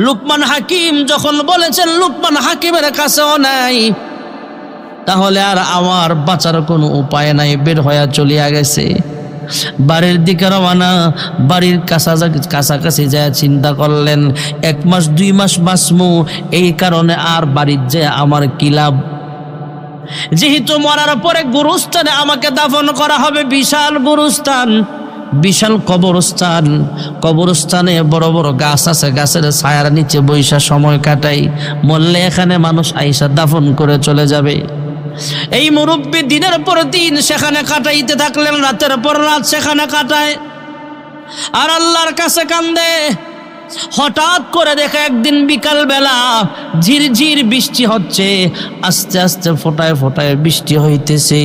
লুকমান হাকিম যখন বলেছেন লুকমান হাকিমের কাছেও নাই, তাহলে আর আমার বাঁচার কোনো উপায় নাই, বের হয়ে চলিয়া গেছে। বাড়ির দিকে রওনা। বাড়ির কাছাকাছি যায় চিন্তা করলেন 1 মাস 2 মাস বাঁচমু, এই কারণে আর বাড়ির যে আমার কি লাভ, যেহেতু মরার পরে গুরুস্থানে আমাকে দাফন করা হবে, বিশাল গুরুস্থান, বিশাল কবরস্থান। কবরস্থানে বড় বড় গাছ আছে, গাছের ছায়ার নিচে বৈশা সময় কাটাই, মরলে এখানে মানুষ আইসা দাফন করে চলে যাবে। এই মুরব্বী দিনের পর দিন সেখানে কাটাইতে থাকলেন, রাতের পর রাত সেখানে কাটায় আর আল্লাহর কাছে কান্দে। হঠাৎ করে দেখে একদিন বিকাল বেলা ঝিরঝির বৃষ্টি হচ্ছে, আস্তে আস্তে ফোঁটায় ফোঁটায় বৃষ্টি হইতেছে।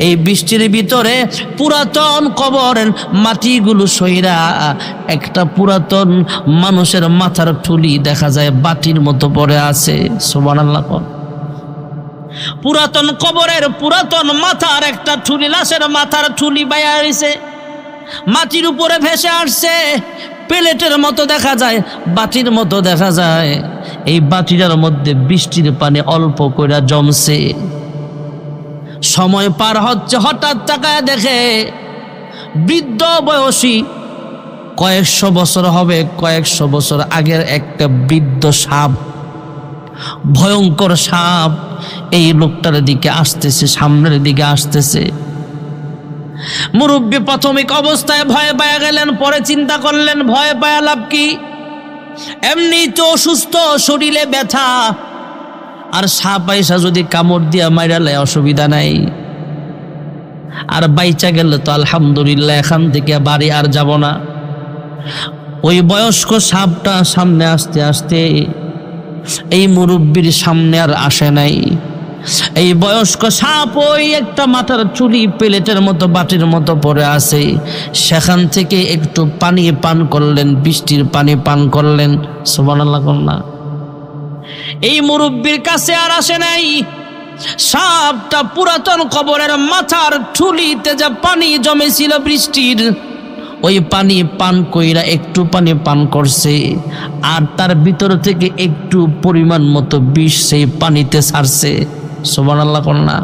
এই বৃষ্টির ভিতরে পুরাতন কবরের মাটিগুলো সইরা একটা পুরাতন মানুষের মাথার ঠুলি দেখা যায় বাটির মতো পড়ে আছে। সুবহানাল্লাহ। পুরাতন কবরের পুরাতন মাথার একটা ঠুলি, লাশের মাথার ঠুলি বাইয়া হয়েছে, মাটির উপরে ভেসে আসছে, প্লেটের মতো দেখা যায়, বাটির মতো দেখা যায়। এই বাটিটার মধ্যে বৃষ্টির পানি অল্প করে জমছে। সময় পার হচ্ছে, হঠাৎ তাকায় দেখে বৃদ্ধ বয়সী, কয়েকশো বছর হবে, কয়েকশো বছর আগের একটা বৃদ্ধ সাপ, ভয়ঙ্কর সাপ এই লোকটার দিকে আসতেছে, সামনের দিকে আসতেছে। মুরব্বী প্রাথমিক অবস্থায় ভয় পায়া গেলেন, পরে চিন্তা করলেন ভয় পায়া লাভ কি, এমনি তো অসুস্থ, শরীরে ব্যথা, আর সাপ আইসা যদি কামড় দিয়া মাইরালে অসুবিধা নাই, আর বাইচা গেলে তো আলহামদুলিল্লাহ, এখান থেকে বাড়ি আর যাব না। ওই বয়স্ক সাপটা সামনে আসতে আসতে এই মুরব্বীর সামনে আর আসে নাই। এই বয়স্ক সাপ ওই একটা মাথার চুলি প্লেটের মতো বাটির মতো পড়ে আছে, সেখান থেকে একটু পানি পান করলেন, বৃষ্টির পানি পান করলেন। সুবহানাল্লাহ। এই মুরব্বীর কাছে আর আসে নাই। সাপটা পুরাতন কবরের মাথার ঠুলিতে যা পানি জমেছিল বৃষ্টির, ওই পানি পান কইরা একটু পানি পান করছে, আর তার ভিতর থেকে একটু পরিমাণ মতো বিষ সেই পানিতে ছাড়ছে। সুবহানাল্লাহ। কন্যা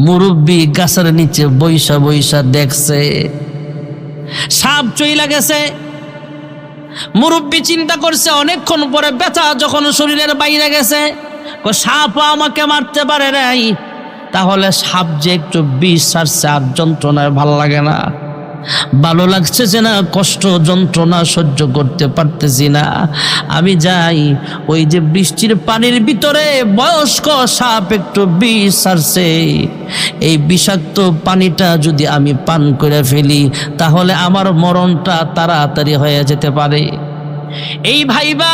মুরব্বী গাছের নিচে বৈশা বৈশা দেখছে সাপ চইলা গেছে। মুরব্বী চিন্তা করছে, অনেকক্ষণ পরে ব্যথা যখন শরীরের বাইরে গেছে, সাপ আমাকে মারতে পারে নাই, তাহলে সাপ যে একটু বিষ ছাড়ছে আর যন্ত্রণায় ভালো লাগে না, ভালো লাগছে যে না, কষ্ট যন্ত্রণা সহ্য করতে পারতেছি না, আমি যাই। ওই যে বৃষ্টির পানির ভিতরে বয়স্ক সাপ একটু বিষ ছাড়ছে, এই বিষাক্ত পানিটা যদি আমি পান করে ফেলি, তাহলে আমার মরণটা তাড়াতাড়ি হয়ে যেতে পারে। এই ভাইবা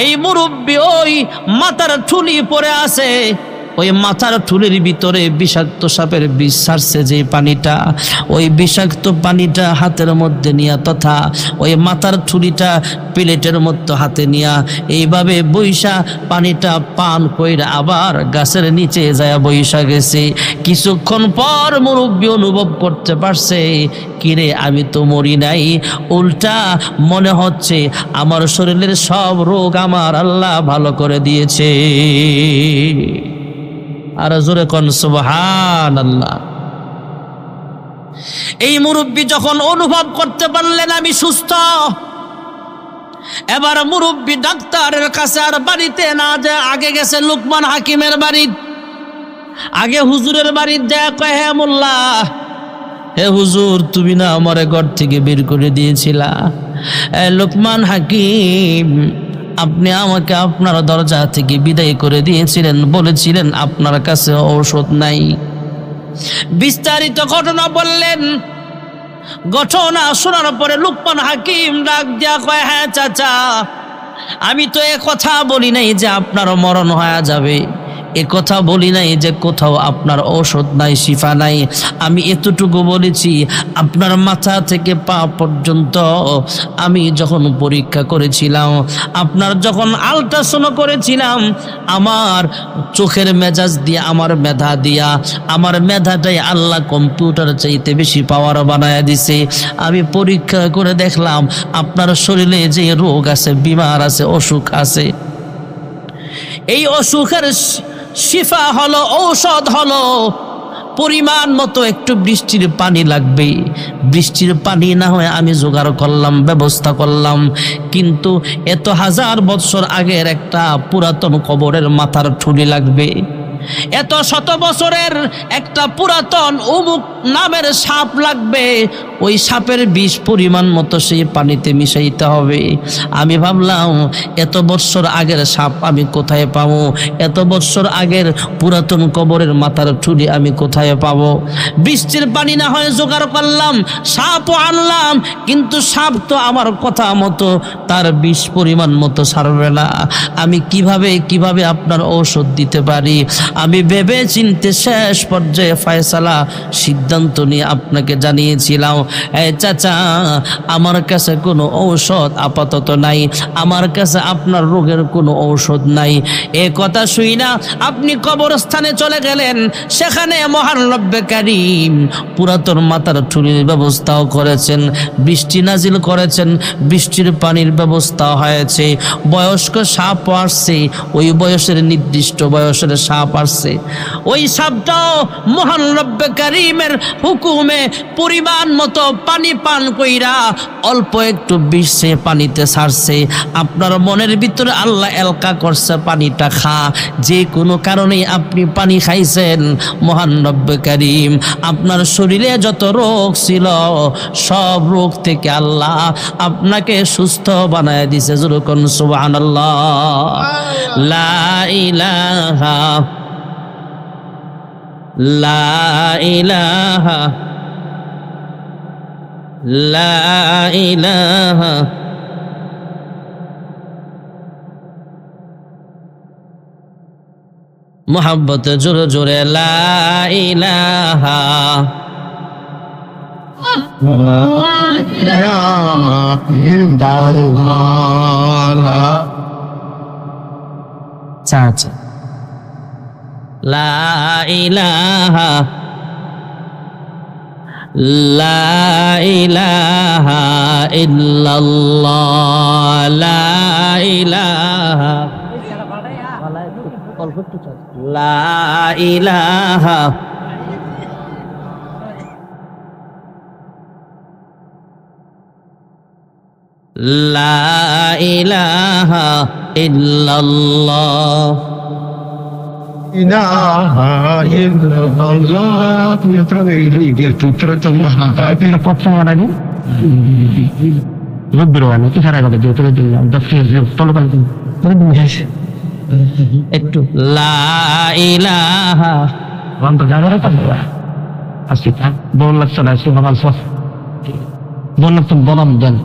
এই মুরব্বী ওই মাথার ঠুলি পড়ে আছে, ওই মাথার ঠুলির ভিতরে বিষাক্ত সাপের বিষ ছাড়ছে যে পানিটা, ওই বিষাক্ত পানিটা হাতের মধ্যে নিয়া, তথা ওই মাথার ঠুলিটা প্লেটের মতো হাতে নিয়া এইভাবে বৈশা পানিটা পান কইরা আবার গাছের নিচে যায় বৈশা গেছে। কিছুক্ষণ পর মুরব্বী অনুভব করতে পারছে, কিরে আমি তো মরি নাই, উল্টা মনে হচ্ছে আমার শরীরের সব রোগ আমার আল্লাহ ভালো করে দিয়েছে। আর জোরে কোন সুবহানাল্লাহ। এই মুরব্বী যখন অনুভব করতে পারলেন আমি সুস্থ, এবার মুরব্বী ডাক্তারের কাছে আর বাড়িতে না যায়, আগে গেছে লুকমান হাকিমের বাড়ি, আগে হুজুরের বাড়িতে যায়, কয় হে মোল্লা, হে হুজুর, তুমি না আমারে ঘর থেকে বের করে দিয়েছিলা, লুকমান হাকিম আপনি আমাকে আপনার দরজা থেকে বিদায় করে দিয়েছিলেন, বলেছিলেন আপনার কাছে ঔষধ নাই। বিস্তারিত ঘটনা বললেন। ঘটনা শোনার পরে লুকমান হাকিম ডাক দিয়া কয়, হ্যাঁ চাচা, আমি তো এ কথা বলি নাই যে আপনার মরণ হয়ে যাবে, এ কথা বলি নাই যে কোথাও আপনার ঔষধ নাই, শিফা নাই। আমি এতটুকু বলেছি, আপনার মাথা থেকে পা পর্যন্ত আমি যখন পরীক্ষা করেছিলাম, আপনার যখন আল্ট্রাসাউন্ড করেছিলাম, আমার চোখের মেজাজ দিয়ে, আমার মেধা দিয়া, আমার মেধাটাই আল্লাহ কম্পিউটার চাইতে বেশি পাওয়ার বানায় দিছে। আমি পরীক্ষা করে দেখলাম আপনার শরীরে যে রোগ আছে, বিমার আছে, অসুখ আছে, এই অসুখের শিফা হলো, ঔষধ হলো পরিমাণ মতো একটু বৃষ্টির পানি লাগবে। বৃষ্টির পানি না হয় আমি জোগাড় করলাম, ব্যবস্থা করলাম, কিন্তু এত হাজার বছর আগের একটা পুরাতন কবরের মাথার ঠুলি লাগবে, এত শত বছরের একটা পুরাতন অমুক নামের সাপ লাগবে, ওই সাপের বিষ পরিমাণ মতো সেই পানিতে মিশাইতে হবে। আমি ভাবলাম এত বছর আগের সাপ আমি কোথায় পাবো, এত বছর আগের পুরাতন কবরের মাথার ঠুলি আমি কোথায় পাবো। বৃষ্টির পানি না হয় জোগাড় করলাম, সাপও আনলাম, কিন্তু সাপ তো আমার কথা মতো তার বিষ পরিমাণ মতো ছাড়বে না। আমি কিভাবে আপনার ঔষধ দিতে পারি? আমি ভেবে চিনতে শেষ পর্যায়ে ফয়সালা, সিদ্ধান্ত নিয়ে আপনাকে জানিয়েছিলাম, এই চাচা, আমার কাছে কোনো ঔষধ আপাতত নাই, আমার কাছে আপনার রোগের কোনো ঔষধ নাই। এ কথা শুই না আপনি কবরস্থানে চলে গেলেন, সেখানে মহান রব্বে কারীম পুরাতন মাথার ঠুলির ব্যবস্থাও করেছেন, বৃষ্টি নাজিল করেছেন, বৃষ্টির পানির ব্যবস্থা হয়েছে, বয়স্ক সাপ আসছে, ওই বয়সের নির্দিষ্ট বয়সের সাপ আসছে, ওই সাপটাও মহান রব্বে কারীমের হুকুমে পরিমাণ মতো পানি পান কইরা অল্প একটু বিষ সে পানিতে ছাড়ছে। আপনার মনের ভিতরে আল্লাহ এলকা করছে, পানিটা খা। যে কোনো কারণে আপনি পানি খাইছেন, মহান রব্বে কারীম আপনার শরীরে যত রোগ ছিল সব রোগ থেকে আল্লাহ আপনাকে সুস্থ বানায় দিছে। যেরকম সুবহানাল্লাহ, লা ইলাহা লা ইলাহা লা ইলাহা মোহাব্বত জোরে জোরে লা ইলাহা চাচা লা ইলাহা লা ইলাহা ইল্লাল্লাহ লা ইলাহা লা ইলাহা লা ইলাহা ইল্লাল্লাহ ilaha illallah putra dia putra Allah tapi apa lagi lebron itu cara kata dia terus dia daftar tolong kan terus একটু লা ইলাহা untuk jaga apa asik bolak sana subhanallah saf bolak tu bolam dan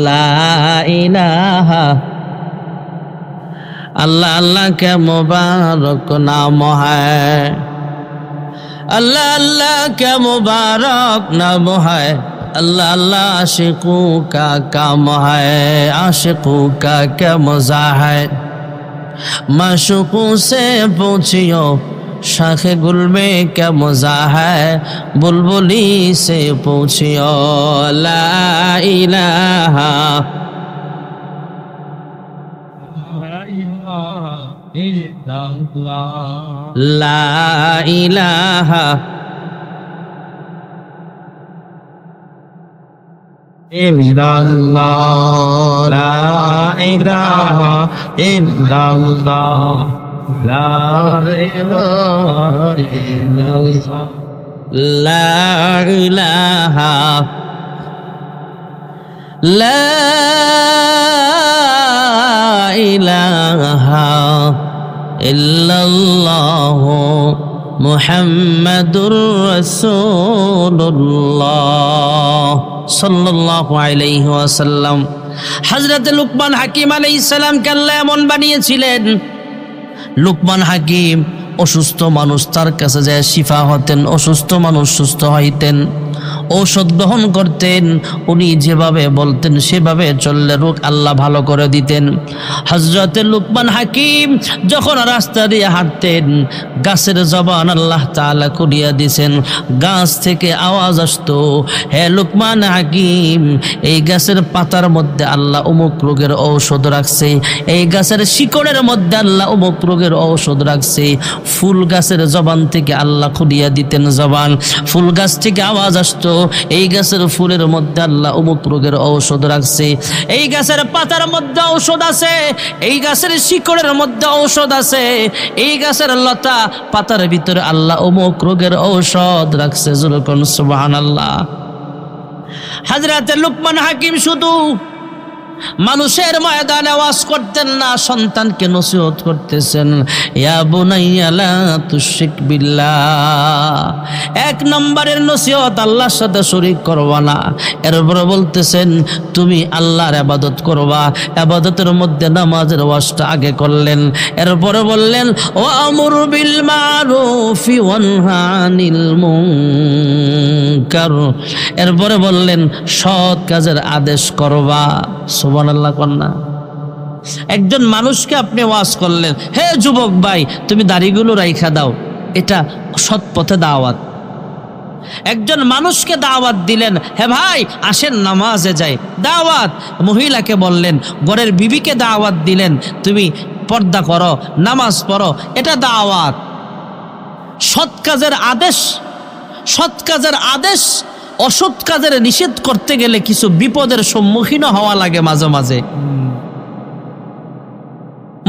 লা ইলাহা अल्लाह अल्लाह के मुबारक नाम है, अल्लाह अल्लाह के मुबारक नाम है, अल्लाह अल्लाह आशिकों का काम है, आशिकों का क्या मजा है। माशूकों से पूछियो शाखे गुल में क्या मजा है, बुलबुली से पूछियो ला इलाहा ला इलाहा illallah la ilaha illallah la ilaha illallah لا إله لا إله إلا الله محمد رسول الله সাল্লাল্লাহু আলাইহি ওয়াসাল্লাম। হযরত লুকমান হাকিম আলাইহিস সালামকে আল্লাহ এমন বানিয়েছিলেন, লুকমান হাকিম অসুস্থ মানুষ তার কাছে যায় শিফা হতেন, অসুস্থ মানুষ সুস্থ হইতেন, ঔষধ গ্রহণ করতেন, উনি যেভাবে বলতেন সেভাবে চললে রোগ আল্লাহ ভালো করে দিতেন। হযরত লুকমান হাকিম যখন রাস্তা দিয়ে হাঁটতেন, গাছের জবান আল্লাহ তাআলা খুলিয়া দিয়েছেন, গাছ থেকে আওয়াজ আসতো, হে লুকমান হাকিম, এই গাছের পাতার মধ্যে আল্লাহ অমুক রোগের ঔষধ রাখছে, এই গাছের শিকড়ের মধ্যে আল্লাহ অমুক রোগের ঔষধ রাখছে। ফুল গাছের জবান থেকে আল্লাহ খুলিয়া দিতেন জবান, ফুল গাছ থেকে আওয়াজ আসতো, এই গাছের ফুলের মধ্যে আল্লাহ অমুক রোগের ঔষধ রাখছে, এই গাছের পাতার মধ্যে ঔষধ আছে, এই গাছের শিকড়ের মধ্যে ঔষধ আছে, এই গাছের লতা পাতার ভিতরে আল্লাহ অমুক রোগের ঔষধ রাখছে। যখন সুবহানাল্লাহ। হযরত লুকমান হাকিম শুধু মানুষের ময়দানে ওয়াজ করতেন না, সন্তানকে নসিহত করতেছেন, ইয়া বুনাইয়া লা তুশরিক বিল্লাহ। এক নম্বরের নসিহত, আল্লাহর সাথে শরীক করবা না। এরপরে বলতেছেন তুমি আল্লাহর ইবাদত করবা, ইবাদতের মধ্যে নামাজের ওয়াজটা আগে করলেন। এরপরে বললেন ওয়ামুর বিল মারুফি ওয়ানহা আনিল মুনকার। এরপরে বললেন সৎ কাজের আদেশ করবা। সুবহানাল্লাহ কন্যা। একজন মানুষকে আপনি ওয়াজ করলেন, হে যুবক ভাই তুমি দাড়িগুলো রাইখা দাও, এটা সৎ পথে দাওয়াত। একজন মানুষকে দাওয়াত দিলেন, হে ভাই আসেন নামাজে যাই, দাওয়াত। মহিলাকে বললেন, ঘরের বিবিকে দাওয়াত দিলেন, তুমি পর্দা করো, নামাজ পড়ো, এটা দাওয়াত। সৎ কাজের আদেশ, সৎ কাজের আদেশ। অসৎ কাজের নিষেধ করতে গেলে কিছু বিপদের সম্মুখীন হওয়া লাগে মাঝে মাঝে।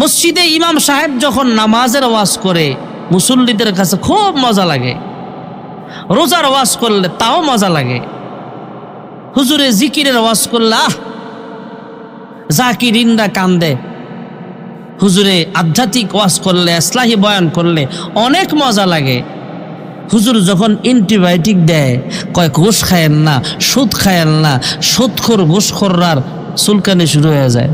মসজিদে ইমাম সাহেব যখন নামাজের ওয়াজ করে মুসল্লিদের কাছে খুব মজা লাগে, রোজার ওয়াজ করলে তাও মজা লাগে, হুজুরে জিকিরের ওয়াজ করলে জাকিরিনরা কান্দে, হুজুরে আধ্যাত্মিক ওয়াজ করলে, ইসলাহি বয়ান করলে অনেক মজা লাগে। হুজুর যখন অ্যান্টিবায়োটিক দেয়, কয় ঘুষ খায়েন না, সুদ খায়েন না, সুদখোর ঘুষখোররার চুলকানি শুরু হয়ে যায়।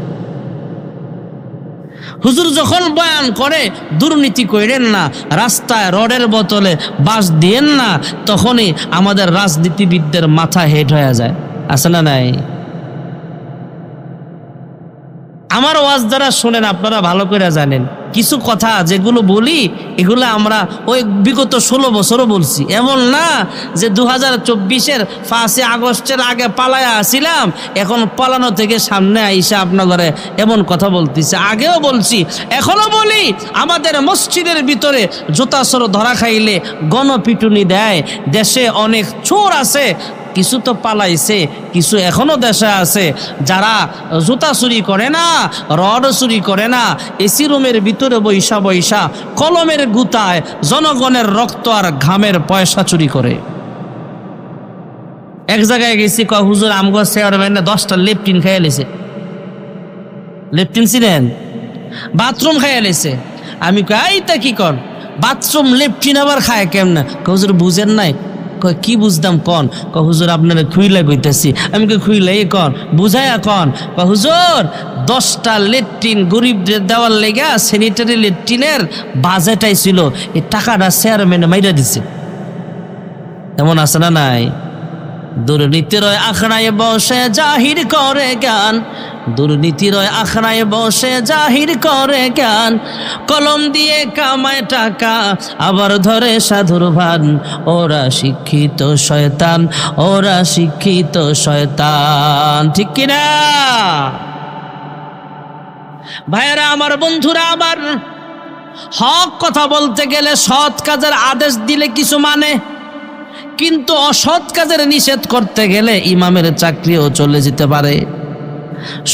হুজুর যখন বয়ান করে দুর্নীতি করেন না, রাস্তায় রডের বোতলে বাঁশ দিয়েন না, তখনই আমাদের রাজনীতিবিদদের মাথা হেট হয়ে যায়। আছে না নাই? আমার ওয়াজ দ্বারা শোনেন, আপনারা ভালো করে জানেন, কিছু কথা যেগুলো বলি এগুলো আমরা ওই বিগত 16 বছরও বলছি। এমন না যে 2024-এর 5 আগস্টের আগে পালায়া আসিলাম, এখন পালানো থেকে সামনে আইসা আপনার ঘরে এমন কথা বলতেছে। আগেও বলছি, এখনো বলি, আমাদের মসজিদের ভিতরে জুতাচোর ধরা খাইলে গণপিটুনি দেয়। দেশে অনেক চোর আছে, কিছু তো পালাইছে, কিছু এখনো দেশে আছে যারা জুতা চুরি করে না, রড চুরি করে না, এসি রুমের ভিতরে বৈশা বৈশা কলমের গুতায় জনগণের রক্ত আর ঘামের পয়সা চুরি করে। এক জায়গায় গেছি, কয় হুজুর আমগো চেয়ারম্যানে 10টা লেপটিন খাইয়া লেছে। লেপটিন ছিলেন? বাথরুম খাইয়া লেছে। আমি কই তা কি কর, বাথরুম লেপটিন আবার খায় কেমন? হুজুর বুঝেন নাই? কয় কি বুঝতাম কন? হুজুর আপনারা খুইলা কইতেছি। আমি কই খুইলাই কন, বুঝাইয়া কন। হুজুর 10টা লেট্রিন গরিবদের দেওয়ার লেগা স্যানিটারি লেট্রিনের বাজেটাই ছিল, এই টাকাটা চেয়ারম্যানে মাইরা দিছে। এমন আছে না নাই? দুর্নীতির আখড়ায় বসে জাহির করে জ্ঞান, দুর্নীতির আখড়ায় বসে জাহির করে জ্ঞান, কলম দিয়ে কামায় টাকা আবার ধরে সাধুর ভান, ওরা শিক্ষিত শয়তান, ওরা শিক্ষিত শয়তান। ঠিক কিনা ভাইয়েরা আমার, বন্ধুরা আমার, হক কথা বলতে গেলে সৎ কাজের আদেশ দিলে কিছু মানে, কিন্তু অসৎ কাজের নিষেধ করতে গেলে ইমামের চাকরিও চলে যেতে পারে।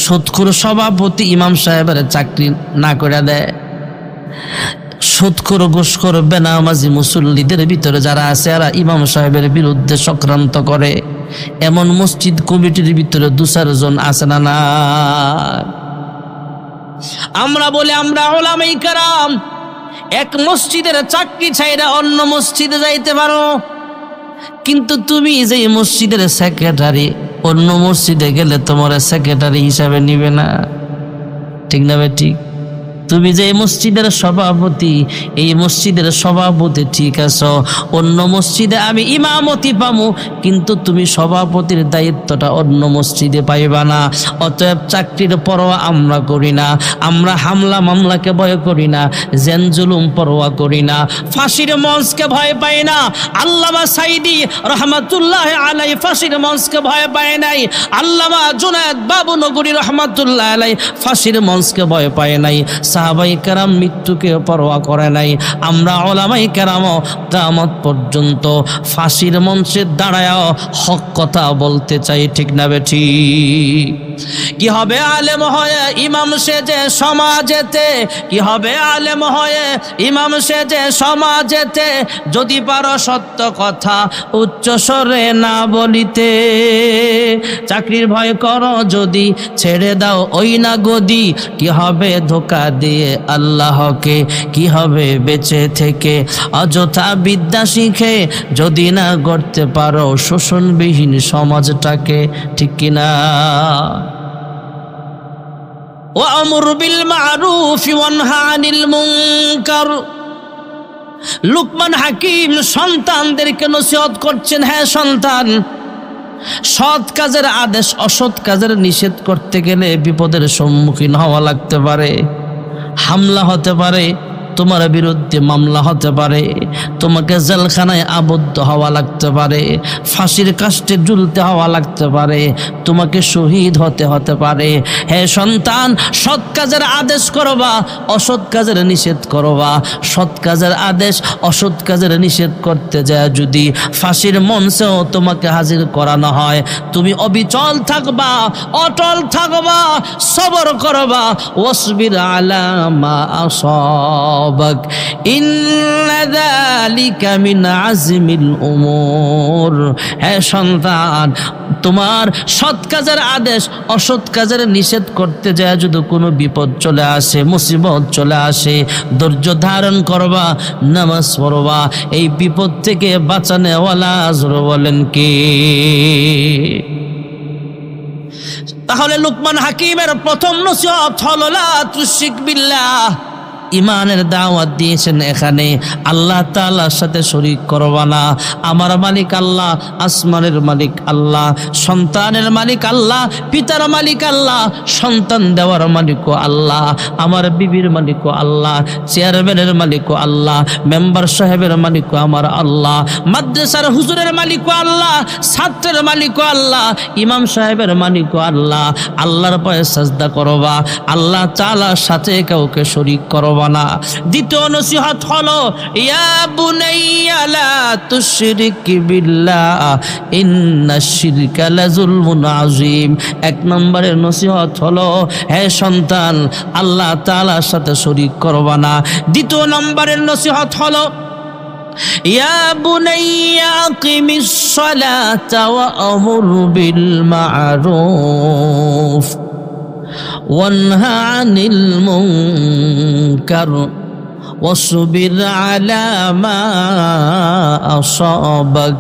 সুদখোর সভাপতি ইমাম সাহেবের চাকরি না করে দেয়। সুদখোর ঘুষখোর বেনামাজি মুসল্লিদের ভিতরে যারা আছে এরা ইমাম সাহেবের বিরুদ্ধে চক্রান্ত করে। এমন মসজিদ কমিটির ভিতরে 2-4 জন আছে না না? আমরা বলি আমরা উলামায়ে কেরাম এক মসজিদের চাকরি ছাইরা অন্য মসজিদে যাইতে পারো, কিন্তু তুমি যে মসজিদের সেক্রেটারি, অন্য মসজিদে গেলে তোমার সেক্রেটারি হিসাবে নিবে না, ঠিক না ভাই? ঠিক। তুমি যে মসজিদের সভাপতি, এই মসজিদের সভাপতি ঠিক আছো, অন্য মসজিদে আমি ইমামতি পামু, কিন্তু তুমি সভাপতির দায়িত্বটা অন্য মসজিদে পাইবা না। অতএব চাকরির পরোয়া আমরা করি না, আমরা হামলা মামলাকে ভয় করি না, জেন জুলুম পরোয়া করি না, ফাঁসির মঞ্চকে ভয় পাই না। আল্লামা সাইদি রহমাতুল্লাহ আলাই ফাঁসির মঞ্চকে ভয় পায় নাই, আল্লামা জুনায়েদ বাবুনগরী রহমাতুল্লাহ আলাই ফাঁসির মঞ্চকে ভয় পায় নাই, সাহাবাই কেরাম মৃত্যুকে পরোয়া করে নাই। আমরা ওলামাই কেরাম কিয়ামত পর্যন্ত ফাঁসির মঞ্চে দাঁড়ায় হক কথা বলতে চাই, ঠিক না বেঠি? কি হবে আলেম হয়ে ইমাম সেজে সমাজেতে, কি হবে আলেম হয়ে ইমাম সেজে সমাজেতে, যদি পারো সত্য কথা উচ্চ স্বরে না বলিতে। চাকরির ভয় করো যদি ছেড়ে দাও ওই না গদি, কি হবে ধোকা দিয়ে আল্লাহকে, কি হবে বেঁচে থেকে অযথা বিদ্যা শিখে, যদি না গড়তে পারো শোষণবিহীন সমাজটাকে, ঠিক কিনা? ওয়ামুর বিল মারুফ ওয়ানহা আনিল মুনকার। লুকমান হাকিম সন্তানদেরকে নসিহত করছেন, হ্যাঁ সন্তান, সৎ কাজের আদেশ অসৎ কাজের নিষেধ করতে গেলে বিপদের সম্মুখীন হওয়া লাগতে পারে, হামলা হতে পারে, তোমার বিরুদ্ধে মামলা হতে পারে, তোমাকে জেলখানায় আবদ্ধ হওয়া লাগতে পারে, ফাঁসির কাস্টে ঝুলতে হওয়া লাগতে পারে, তোমাকে শহীদ হতে পারে। হে সন্তান, সৎ কাজের আদেশ করবা, অসৎ কাজের নিষেধ করবা। সৎ কাজের আদেশ অসৎ কাজের নিষেধ করতে যায় যদি ফাঁসির মঞ্চেও তোমাকে হাজির করানো হয়, তুমি অবিচল থাকবা, অটল থাকবা, সবর করবা। ওয়াসবির আলা মা আসাবাক ইন্না যালিকা মিন আজমিল উমুর। হে সন্তান, তোমার সৎ কাজের আদেশ অসৎ কাজের নিষেধ করতে যায় যদি কোনো বিপদ চলে আসে, মুসিবত চলে আসে, ধৈর্য ধারণ করবা, নামাজ পড়বা। এই বিপদ থেকে বাঁচানেওয়ালা জোরে বলেন কে? তাহলে লুকমান হাকিমের প্রথম নসিহত হলো লা তুশরিক বিল্লাহ। ইমানের দাওয়াত দিয়েছেন এখানে, আল্লাহ তাআলার সাথে শরীক করবা না। আমার মালিক আল্লাহ, আসমানের মালিক আল্লাহ, সন্তানের মালিক আল্লাহ, পিতার মালিক আল্লাহ, সন্তান দেওয়ার মালিকও আল্লাহ, আমার বিবির মালিকও আল্লাহ, চেয়ারম্যানের মালিকও আল্লাহ, মেম্বার সাহেবের মালিকও আমার আল্লাহ, মাদ্রাসার হুজুরের মালিকও আল্লাহ, ছাত্রের মালিকও আল্লাহ, ইমাম সাহেবের মালিকও আল্লাহ। আল্লাহর পায়ে সাজদা করবা, আল্লাহ তাআলার সাথে কাউকে শরীক করবা না। দ্বিতীয় নসিহত হলো ইয়া বুনাইয়া লা তুশরিক বিল্লাহ ইন্নাশ শিরকা লাযুলমুন আযীম। এক নম্বরের নসিহত হলো হে সন্তান, আল্লাহ তাআলার সাথে শরীক করবা না। দ্বিতীয় নম্বরের নসিহত হলো ইয়া বুনাইয়া আকিমিস সালাতা ওয়া আমুর বিল মা'রুফ ওয়ানহা আনিল মুনকার ওয়াসবির আলা মা আসাবাক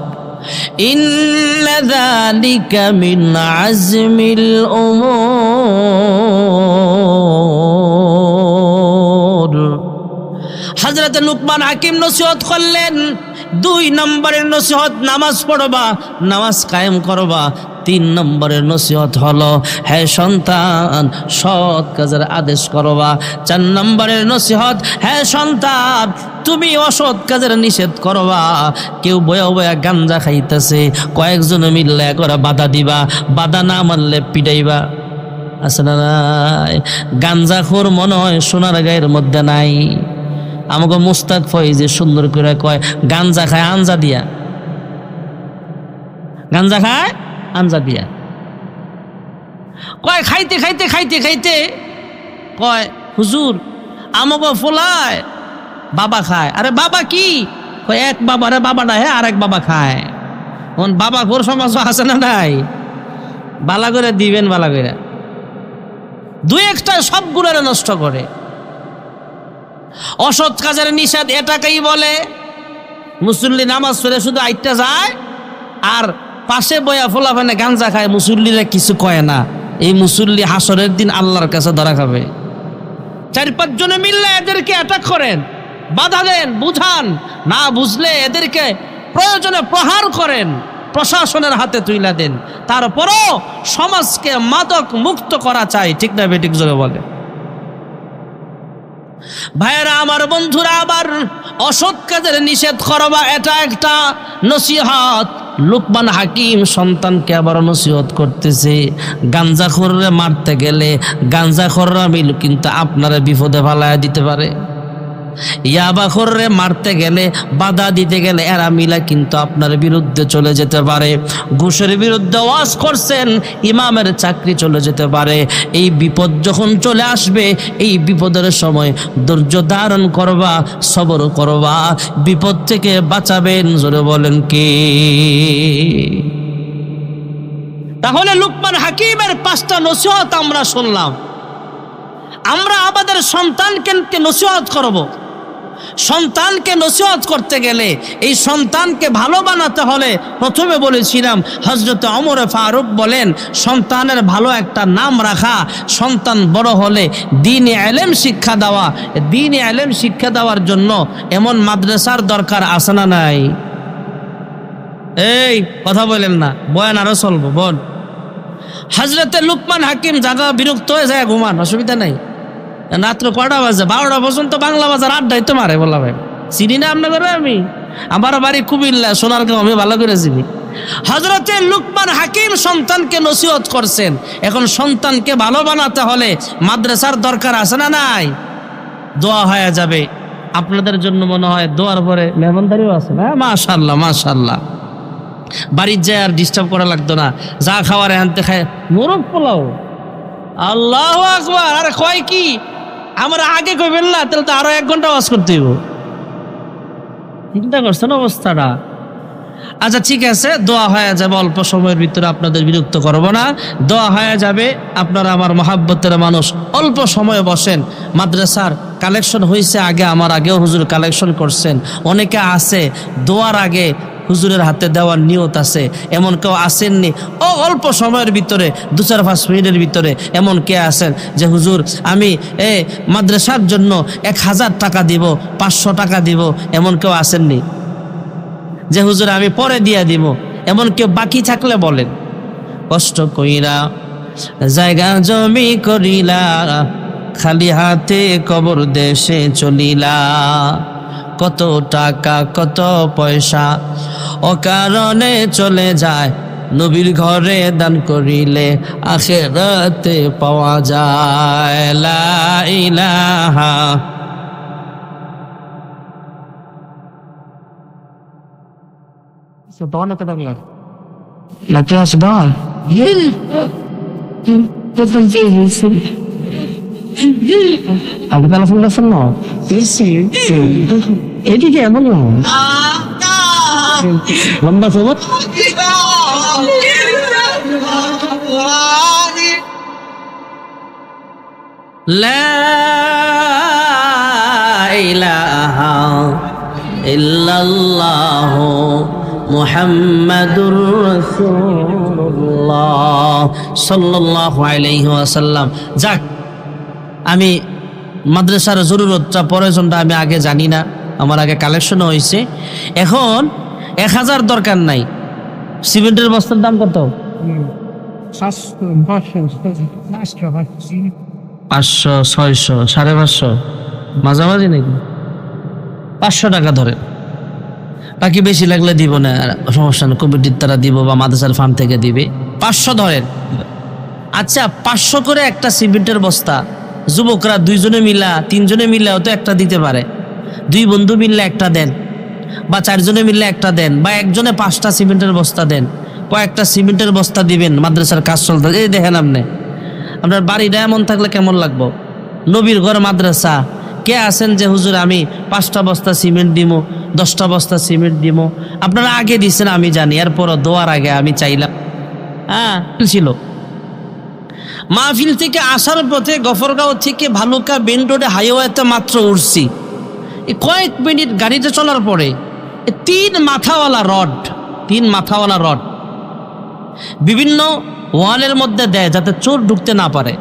ইন্না যালিকা মিন আজমিল উমুর। হযরত লুকমান হাকিম নসিহত করলেন, দুই নম্বরের নসিহত নামাজ পড়বা, নামাজ কায়েম করবা। তিন নম্বরের নসিহত হলো হে সন্তান, সৎ কাজের আদেশ করবা। চার নম্বরের নসিহত হে সন্তান, তুমি অসৎ কাজের নিষেধ করবা। কেউ বয়া বয়া গাঞ্জা খাইতেছে, কয়েকজন মিললে করে বাধা দিবা, বাধা না মানলে পিটাইবা। আছে না নাই? গাঞ্জাখোর মনে হয় সোনার গায়ের মধ্যে নাই। আমাকে মুস্তাক ফয়েজে সুন্দর করে কয় গাঞ্জা খায় আঞ্জা দিয়া, গাঞ্জা খায় আঞ্জা দিয়া। কয় খাইতে খাইতে খাইতে খাইতে কয় হুজুর আমাকে ফোলায় বাবা খায়। আরে বাবা কি? কয় এক বাবা, রে বাবাটা হ্যাঁ আর এক বাবা খায়। বাবা ঘোর সমাজ আছে না নাই? বালা করে দিবেন, বালা করে। দুই একটা সবগুলো নষ্ট করে। অসৎ কাজের নিষেধ এটাকেই বলে মুসল্লি নামাজ পড়ে শুধু আইটা যায় আর পাশে বয়া ফোলাফানে গাঞ্জা খায়, মুসল্লিরা কিছু কয় না। এই মুসল্লি হাসরের দিন আল্লাহর কাছে ধরা খাবে। 4-5 জনে মিললে এদেরকে অ্যাটাক করেন, বাধা দেন, বুঝান, না বুঝলে এদেরকে প্রয়োজনে প্রহার করেন, প্রশাসনের হাতে তুইলা দেন। তারপরও সমাজকে মাদক মুক্ত করা চাই, ঠিক না বেঠিক জোরে বলে? ভাইয়েরা আমার, বন্ধুরা, আবার অসৎ কাজের নিষেধ করবা, এটা একটা নসিহত। লুকমান হাকিম সন্তানকে আবার নসিহত করতেছে, গাঞ্জাখোররে মারতে গেলে গাঞ্জাখোররা মিল কিন্তু আপনারা বিপদে ফালায়া দিতে পারে। ইয়াবাখোররে মারতে গেলে, বাধা দিতে গেলে এরা মিলা কিন্তু আপনার বিরুদ্ধে চলে যেতে পারে। ঘুষের বিরুদ্ধে ওয়াজ করছেন, ইমামের চাকরি চলে যেতে পারে। এই বিপদ যখন চলে আসবে, এই বিপদের সময় ধৈর্য ধারণ করবা, সবর করবা, বিপদ থেকে বাঁচাবেন। জোরে বলেন কে? তাহলে লুকমান হাকিমের 5টা নসিহত আমরা শুনলাম। আমরা আমাদের সন্তানকে নসিহত করব। সন্তানকে নসিহত করতে গেলে, এই সন্তানকে ভালো বানাতে হলে, প্রথমে বলেছিলাম হযরত ওমর ফারুক বলেন, সন্তানের ভালো একটা নাম রাখা, সন্তান বড় হলে দ্বীনি ইলম শিক্ষা দেওয়া। দ্বীনি ইলম শিক্ষা দেওয়ার জন্য এমন মাদ্রাসার দরকার আছে না নাই? এই কথা বলেন না, বয়ান আরো চলবো। বল, হযরতে লুকমান হাকিম জায়গা বিরক্ত হয়ে যায়, ঘুমান, অসুবিধা নাই। রাত্র কটা বাজে? 12টা পর্যন্ত বাংলা বাজার আড্ডাই তো মারে। বলা ভাই, চিনি না আপনার? আমি, আমার বাড়ি কুমিল্লা, সোনারগাঁও, আমি ভালো করে চিনি। হযরতে লুকমান হাকিম সন্তানকে নসিহত করছেন। এখন সন্তানকে ভালো বানাতে হলে মাদ্রাসার দরকার আছে না নাই? দোয়া হয়ে যাবে। আপনাদের জন্য মনে হয় দোয়ার পরে মেহমানদারিও আছে না? মাশাআল্লাহ, মাশাআল্লাহ। বাড়ির যায় আর ডিস্টার্ব করা লাগতো না, যা খাওয়ার আনতে খায়। মোরগ পোলাও, আল্লাহু আকবার। আরে কয় কি, আমরা আগে কইবেন না, তাহলে তো আরো 1 ঘন্টা ওয়াজ করতে হইব। চিন্তা করছেন অবস্থাটা? আচ্ছা ঠিক আছে, দোয়া হয়ে যাবে অল্প সময়ের ভিতরে, আপনাদের বিরক্ত করব না। দোয়া হয়ে যাবে। আপনারা আমার মহাব্বতের মানুষ, অল্প সময়ে বসেন। মাদ্রাসার কালেকশন হয়েছে আগে, আমার আগেও হুজুর কালেকশন করছেন। অনেকে আছে দোয়ার আগে হুজুরের হাতে দেওয়ার নিয়ত আছে, এমন কেউ আসেননি? ও অল্প সময়ের ভিতরে 2-4-5 মিনিটের ভিতরে এমন কে আছেন যে হুজুর আমি মাদ্রাসার জন্য 1000 টাকা দিব, 500 টাকা দিব? এমন কেউ আসেননি? যে হুজুর আমি পরে দিয়া দিব, এমন কেউ বাকি থাকলে বলেন। কষ্ট কইরা জায়গা জমি করিলা, খালি হাতে কবর দেশে চলিলা। কত টাকা কত পয়সা অকারণে চলে যায়, নবীর ঘরে দান করিলে আখিরাতে পাওয়া যায়। লা ইলাহা Sedona ka lang. Lagyan sa sedona. Ako telepon na sa no. Edi kaya mo no. Lamba sobat. La ilaha illallah মুহাম্মাদুর রাসূলুল্লাহ সাল্লাল্লাহু আলাইহি ওয়াসাল্লাম। যাক, আমি মাদ্রাসার জরুরতটা প্রয়োজনটা আমি আগে জানি না, আমার আগে কালেকশন হয়েছে। এখন 1000 দরকার নাই। সিমেন্টের বস্তার দাম কত? 500, 600, 550, মাঝামাঝি নাকি? 500 টাকা ধরে, বাকি বেশি লাগলে দিব না, সমস্যা না, কমিটির তারা দিব বা মাদ্রাসার ফান্ড থেকে দিবে। 500 ধরেন। আচ্ছা, 500 করে একটা সিমেন্টের বস্তা, যুবকরা 2 জনে মিলা 3 জনে মিলাও তো একটা দিতে পারে। 2 বন্ধু মিললে একটা দেন, বা 4 জনে মিললে একটা দেন, বা একজনে 5টা সিমেন্টের বস্তা দেন। কয়েকটা সিমেন্টের বস্তা দিবেন, মাদ্রাসার কাজ চলতে। এই দেখেন আপনি, আপনার বাড়িটা এমন থাকলে কেমন লাগবো? নবীর ঘর মাদ্রাসা। কে আছেন যে হুজুর আমি 5টা বস্তা সিমেন্ট দিব, 10টা বস্তা সিমেন্ট দিব? আপনারা আগে দিচ্ছেন আমি জানি, এরপর দোয়ার আগে আমি চাইলাম। ছিল মাহফিল থেকে আসার পথে গফরগাঁও থেকে ভালুকা মেন রোডে হাইওয়েতে মাত্র উঠছি। কয়েক মিনিট গাড়িতে চলার পরে 3 মাথাওয়ালা রড 3 মাথাওয়ালা রড বিভিন্ন ওয়ালের মধ্যে দেয় যাতে চোর ঢুকতে না পারে।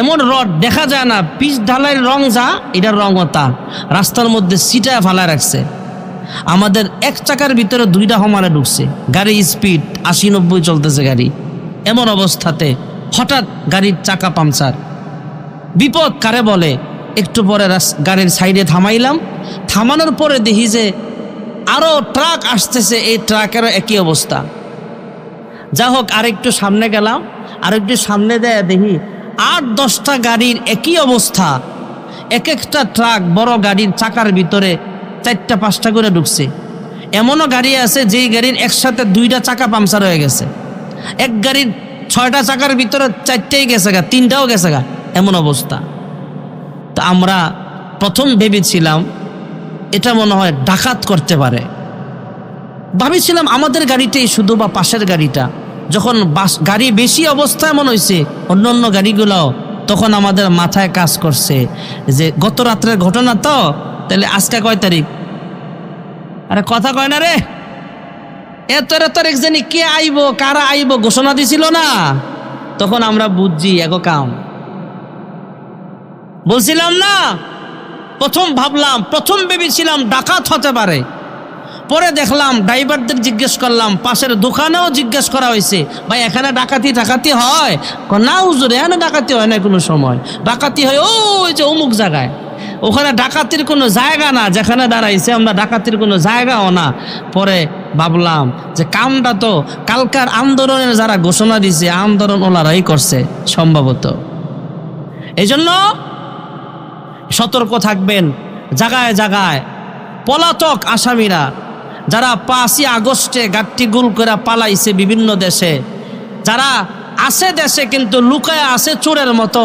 এমন রড দেখা যায় না, পিচ ঢালাইয়ের রং যা এটার রঙও তা, রাস্তার মধ্যে সিটায় ফালা রাখছে। আমাদের এক চাকার ভিতরে 2টা হমারে ঢুকছে, গাড়ি স্পিড 80-90 চলতেছে গাড়ি। এমন অবস্থাতে হঠাৎ গাড়ির চাকা পাংচার। বিপদ কারে বলে, একটু পরে গাড়ির সাইডে থামাইলাম, থামানোর পরে দেখি যে আরো ট্রাক আসতেছে, এই ট্রাকেরও একই অবস্থা। যা হোক আরেকটু সামনে গেলাম, আরেকটু সামনে দেয় দেখি 8-10টা গাড়ির একই অবস্থা। এক একটা ট্রাক বড় গাড়ির চাকার ভিতরে 4টা-5টা করে ঢুকছে। এমনও গাড়ি আছে যেই গাড়ির একসাথে 2টা চাকা পাংচার হয়ে গেছে। এক গাড়ির 6টা চাকার ভিতরে 4টাই গেছে গা, 3টাও গেছে গা, এমন অবস্থা। তো আমরা প্রথম ভেবেছিলাম এটা মনে হয় ডাকাত করতে পারে, ভাবেছিলাম আমাদের গাড়িটাই শুধু বা পাশের গাড়িটা। যখন গাড়ি বেশি অবস্থায় মনে হয়েছে অন্য অন্য গাড়িগুলো, তখন আমাদের মাথায় কাজ করছে যে গত রাত্রের ঘটনা তো, তাহলে আজকে কয় তারিখ? আরে কথা কয় না রে, এত তারিখ জানি কে আইব কারা আইব ঘোষণা দিছিল না? তখন আমরা বুঝছি এগো কাম। বলছিলাম না, প্রথম ভেবেছিলাম ডাকাত হতে পারে। পরে দেখলাম ড্রাইভারদের জিজ্ঞেস করলাম, পাশের দোকানেও জিজ্ঞেস করা হয়েছে, ভাই এখানে ডাকাতি হয়? না হুজুর, এখানে ডাকাতি হয় না কোনো সময়, ডাকাতি হয় ওই যে অমুক জায়গায়। ওখানে ডাকাতির কোনো জায়গা না, যেখানে দাঁড়াইছে আমরা ডাকাতির কোনো জায়গাও না। পরে ভাবলাম যে কামটা তো কালকার আন্দোলনের যারা ঘোষণা দিছে আন্দোলন ওনারাই করছে সম্ভবত। এই জন্য সতর্ক থাকবেন। জায়গায় জায়গায় পলাতক আসামিরা যারা 5ই আগস্টে গাট্টি গুল করে পালাইছে বিভিন্ন দেশে, যারা আছে দেশে কিন্তু লুকায় আছে চোরের মতো,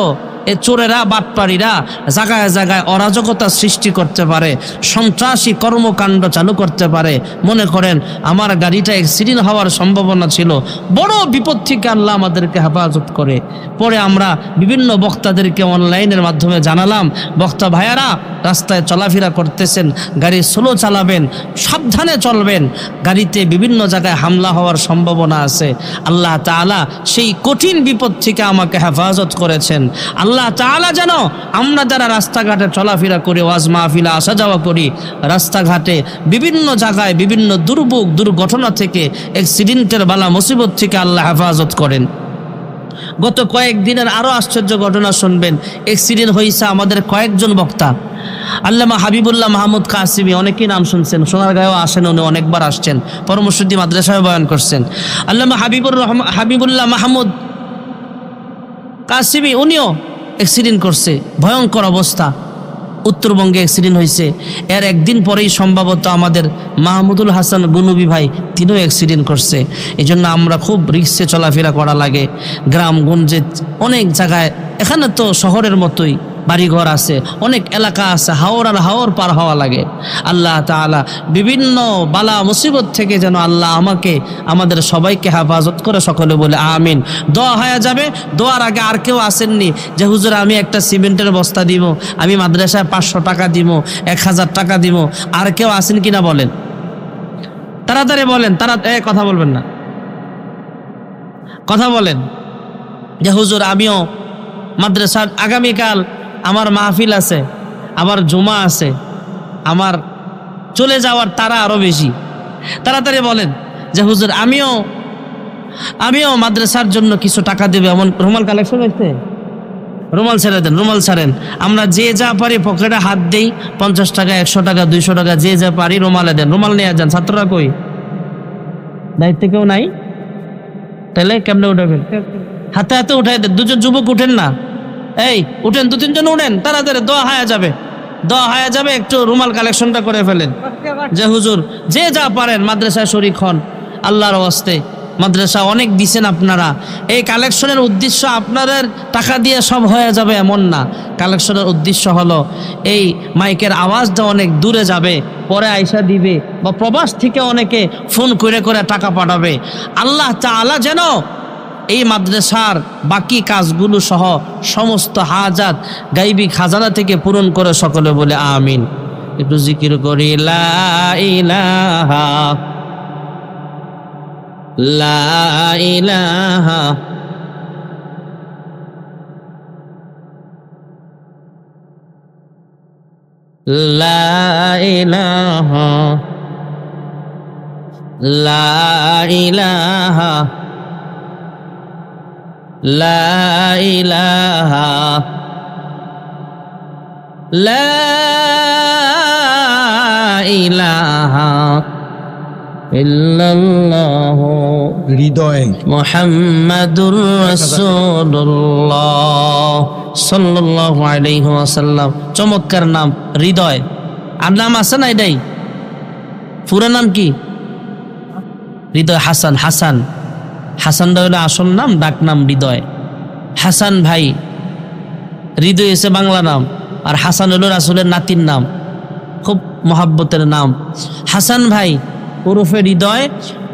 এই চোরেরা বাটপাড়িরা জায়গায় জায়গায় অরাজকতা সৃষ্টি করতে পারে, সন্ত্রাসী কর্মকাণ্ড চালু করতে পারে। মনে করেন আমার গাড়িটা অ্যাক্সিডেন্ট হওয়ার সম্ভাবনা ছিল, বড় বিপদ থেকে আল্লাহ আমাদেরকে হেফাজত করে। পরে আমরা বিভিন্ন বক্তাদেরকে অনলাইনের মাধ্যমে জানালাম, বক্তা ভাইয়ারা রাস্তায় চলাফেরা করতেছেন, গাড়ি স্লো চালাবেন, সাবধানে চলবেন, গাড়িতে বিভিন্ন জায়গায় হামলা হওয়ার সম্ভাবনা আছে। আল্লাহ তাআলা সেই কঠিন বিপদ থেকে আমাকে হেফাজত করেছেন। আল্লাহ তাআলা যেন আমরা যারা রাস্তাঘাটে চলাফেরা করি, ওয়াজ মাহফিলে আসা যাওয়া করি, রাস্তাঘাটে বিভিন্ন জায়গায় বিভিন্ন দুর্ভোগ দুর্ঘটনা থেকে, অ্যাক্সিডেন্টের বালা মুসিবত থেকে আল্লাহ হেফাজত করেন। গত কয়েকদিনের আরো আশ্চর্য ঘটনা শুনবেন। অ্যাক্সিডেন্ট হয়েছে আমাদের কয়েকজন বক্তা, আল্লামা হাবিবুল্লাহ মাহমুদ কাসিমি, অনেকেই নাম শুনছেন, সোনারগাঁও আসেন, উনি অনেকবার আসছেন, পরমশুদ্ধি মাদ্রাসায় বয়ান করছেন। আল্লামা হাবিবুল্লাহ মাহমুদ কাসিমি উনিও অ্যাক্সিডেন্ট করছে, ভয়ঙ্কর অবস্থা, উত্তরবঙ্গে অ্যাক্সিডেন্ট হয়েছে। এর একদিন পরেই সম্ভবত আমাদের মাহমুদুল হাসান গুনুবি ভাই, তিনিও অ্যাক্সিডেন্ট করছে। এই জন্য আমরা খুব রিক্সে চলাফেরা করা লাগে, গ্রামগঞ্জে অনেক জায়গায়। এখানে তো শহরের মতোই বাড়িঘর আছে, অনেক এলাকা আছে, হাওর আর হাওর পার হওয়া লাগে। আল্লাহ তাআলা বিভিন্ন বালা মুসিবত থেকে যেন আল্লাহ আমাকে আমাদের সবাইকে হেফাজত করে, সকলে বলে আমিন। দোয়া হয়ে যাবে। দোয়ার আগে আর কেউ আসেননি যে হুজুর আমি একটা সিমেন্টের বস্তা দিব, আমি মাদ্রাসায় 500 টাকা দিব, 1000 টাকা দিব, আর কেউ আসেন কিনা বলেন? তাড়াতাড়ি বলেন, কথা বলবেন না, কথা বলেন যে হুজুর আমিও মাদ্রাসার আগামীকাল আমার মাহফিল আছে, আমার জুমা আছে, আমার চলে যাওয়ার তারা আরো বেশি। তাড়াতাড়ি বলেন যে হুজুর আমিও মাদ্রাসার জন্য কিছু টাকা দেবে। এমন রুমাল কালেকশন হয়েছে, রুমাল ছেড়ে দেন, রুমাল ছাড়েন। আমরা যে যা পারি পকেটে হাত দেই, 50 টাকা 100 টাকা 200 টাকা যে যা পারি রুমালে দেন, রুমাল নিয়ে যান। ছাত্ররা কই? দায়িত্ব কেউ নাই? তাহলে কেমনে উঠাবেন? হাতে হাতে উঠাই দেন। 2জন যুবক উঠেন না, এই উঠেন, 2-3 জন উঠেন, তাড়াতাড়ি দোয়া হয়ে যাবে, দোয়া হয়ে যাবে। একটু রুমাল কালেকশনটা করে ফেলেন যে হুজুর যে যা পারেন মাদ্রাসায় শরীক হন। আল্লাহর ওয়াস্তে মাদ্রাসা অনেক দিছেন আপনারা। এই কালেকশনের উদ্দেশ্য আপনাদের টাকা দিয়ে সব হয়ে যাবে এমন না। কালেকশনের উদ্দেশ্য হলো এই মাইকের আওয়াজটা অনেক দূরে যাবে, পরে আয়সা দিবে, বা প্রবাস থেকে অনেকে ফোন করে করে টাকা পাঠাবে। আল্লাহ তাআলা যেন এই মাদ্রাসার বাকি কাজগুলো সহ সমস্ত হাজাত গাইবি খাজানা থেকে পূরণ করে, সকলে বলে আমিন। একটু জিকির করি লা ইলাহা লা ইলাহা লা ইলাহা লা ইলাহা লা ইলাহা লা ইলাহা ইল্লাল্লাহ হৃদয় মুহাম্মাদুর রাসূলুল্লাহ সাল্লাল্লাহু আলাইহি ওয়াসাল্লাম। চমৎকার নাম হৃদয়। আর নাম আছে না এটাই? পুরো নাম কি? হৃদয় হাসান। হাসান হাসানটা হলো আসল নাম, ডাক নাম হৃদয়। হাসান ভাই, হৃদয় এসে বাংলা নাম, আর হাসান হলো রাসূলের নাতির নাম, খুব মহাব্বতের নাম। হাসান ভাই ওরফে হৃদয়,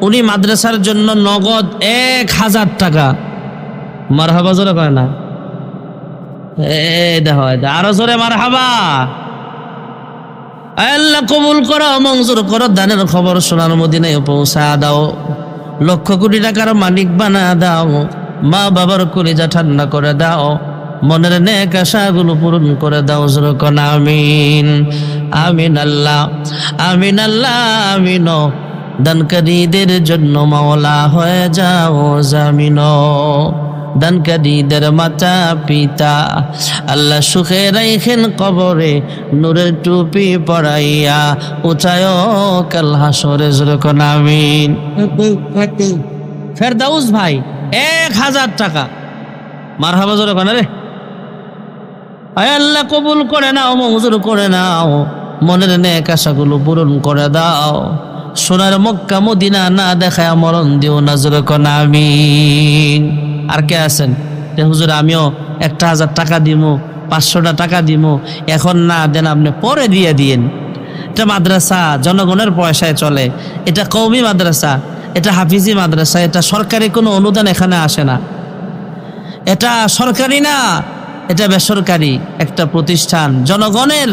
উনি মাদ্রাসার জন্য নগদ 1000 টাকা, মারহাবা জোরে কয় না, দেখো আরো জোরে মারহাবা, আল্লাহ কবুল করো, মঞ্জুর করো, দানের খবর সোনার মদিনায় পৌঁছা দাও, লক্ষ কোটি টাকার মালিক বানা দাও, মা বাবার কলিজা ঠান্ডা করে দাও, মনের নেক আশাগুলো পূরণ করে দাও। যেরকম আমিন আমিন আল্লাহ আমিন আল্লাহ আমিন। দানকারীদের জন্য মাওলা হয়ে যাও জামিন, দানকারীদের মাতা পিতা আল্লাহ সুখে রাইখেন কবরে, নূরের টুপি পরাইয়া উচায় কাল হাসরে। যেরকম আমিন। ফেরদাউস ভাই 1000 টাকা, মারহাবা জোরে কন রে। আয় আল্লাহ কবুল করে নাও, মঞ্জুর করে নাও, মনের নেক আশাগুলো পূরণ করে দাও, সোনার মক্কা মদিনা না দেখায় মরণ দিও না। যেরকম আমিন। আর কে আছেন? হুজুর আমিও 1000 টাকা দিমু, 500টা টাকা দিমু, এখন না দেন, আপনি পরে দিয়ে দিয়েন। এটা মাদ্রাসা জনগণের পয়সায় চলে, এটা কওমি মাদ্রাসা, এটা হাফিজি মাদ্রাসা, এটা সরকারি কোনো অনুদান এখানে আসে না, এটা সরকারি না, এটা বেসরকারি একটা প্রতিষ্ঠান, জনগণের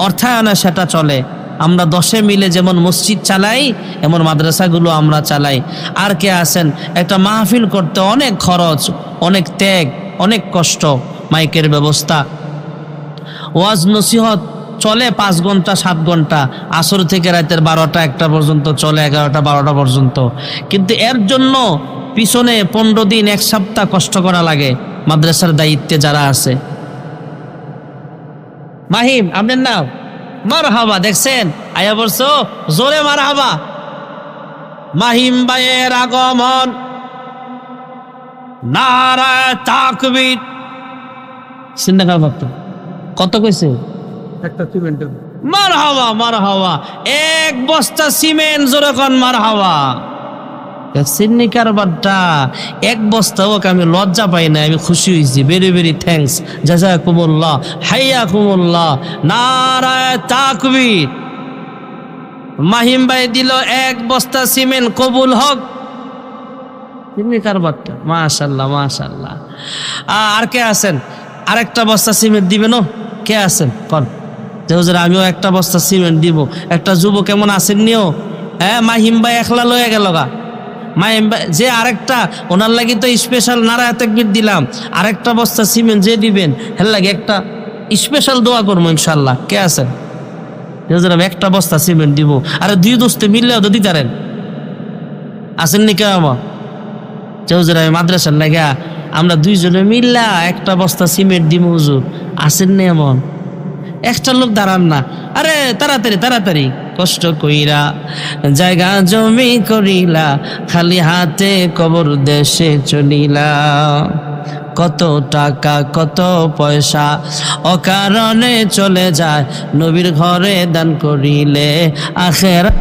অর্থায়নে সেটা চলে। আমরা 10 মিলে যেমন মসজিদ চালাই, এমন মাদ্রাসাগুলো আমরা চালাই। আর কে আছেন? একটা মাহফিল করতে অনেক খরচ, অনেক ত্যাগ, অনেক কষ্ট, মাইকের ব্যবস্থা, ওয়াজ নসিহত চলে 5 ঘন্টা 7 ঘন্টা, আসর থেকে রাতের 12টা 1টা পর্যন্ত চলে, 11টা 12টা পর্যন্ত। কিন্তু এর জন্য পিছনে 15 দিন 1 সপ্তাহ কষ্ট করা লাগে মাদ্রাসার দায়িত্বে যারা আছে। মাহিম আপনার নাম? মারহাবা। দেখছেন আয়া বলছো জোরে মারহাবা। মাহিম ভাইয়ের আগমন, নারায়ে তাকবীর। সিন্নাকা ভক্ত কত কইছে? একটা সিমেন্টের মারহাবা মারহাবা। 1 বস্তা সিমেন্ট, জোরে কোন মারহাবা। সিন্নি কারবারটা 1 বস্তা হোক, আমি লজ্জা পাই না, আমি খুশি হয়েছি। ভেরি ভেরি থ্যাংকস, জাযাকুমুল্লাহ, হাইয়াকুমুল্লাহ, নারায়ে তাকবীর। মাহিম ভাই দিল 1 বস্তা সিমেন্ট, কবুল হোক। সিন্নি কারবারটা মাশাআল্লাহ মাশাআল্লাহ। আর কে আছেন? আরেকটা বস্তা সিমেন্ট দিবেন? কে আছেন? কোন যে হুজুর আমিও 1টা বস্তা সিমেন্ট দিব। একটা যুবক কেমন আছেন নিও? হ্যাঁ, মাহিম ভাই একলা লয়ে গেল গা। মাহিম ভাই যে আরেকটা, ওনার লাগি তো স্পেশাল নারায়ে তাকবীর দিলাম, আরেকটা বস্তা সিমেন্ট যে দিবেন হের লাগে একটা স্পেশাল দোয়া করবো ইনশাল্লাহ। কে আছেন? হুজুর আমি 1টা বস্তা সিমেন্ট দিব। আরে 2 দোস্তে মিললেও তো দিতারেন, আছেন নি? কে আমার যে হুজুর আমি মাদ্রাসার লাগা আমরা 2 জনে মিললা 1টা বস্তা সিমেন্ট দিব হুজুর, আছেন নি? এমন একটা লোক দাঁড়ান না। আরে তাড়াতাড়ি তাড়াতাড়ি, কষ্ট কইরা জায়গা জমি করিলা, খালি হাতে কবর দেশে চলিলা, কত টাকা কত পয়সা অকারণে চলে যায়, নবীর ঘরে দান করিলে আখেরাত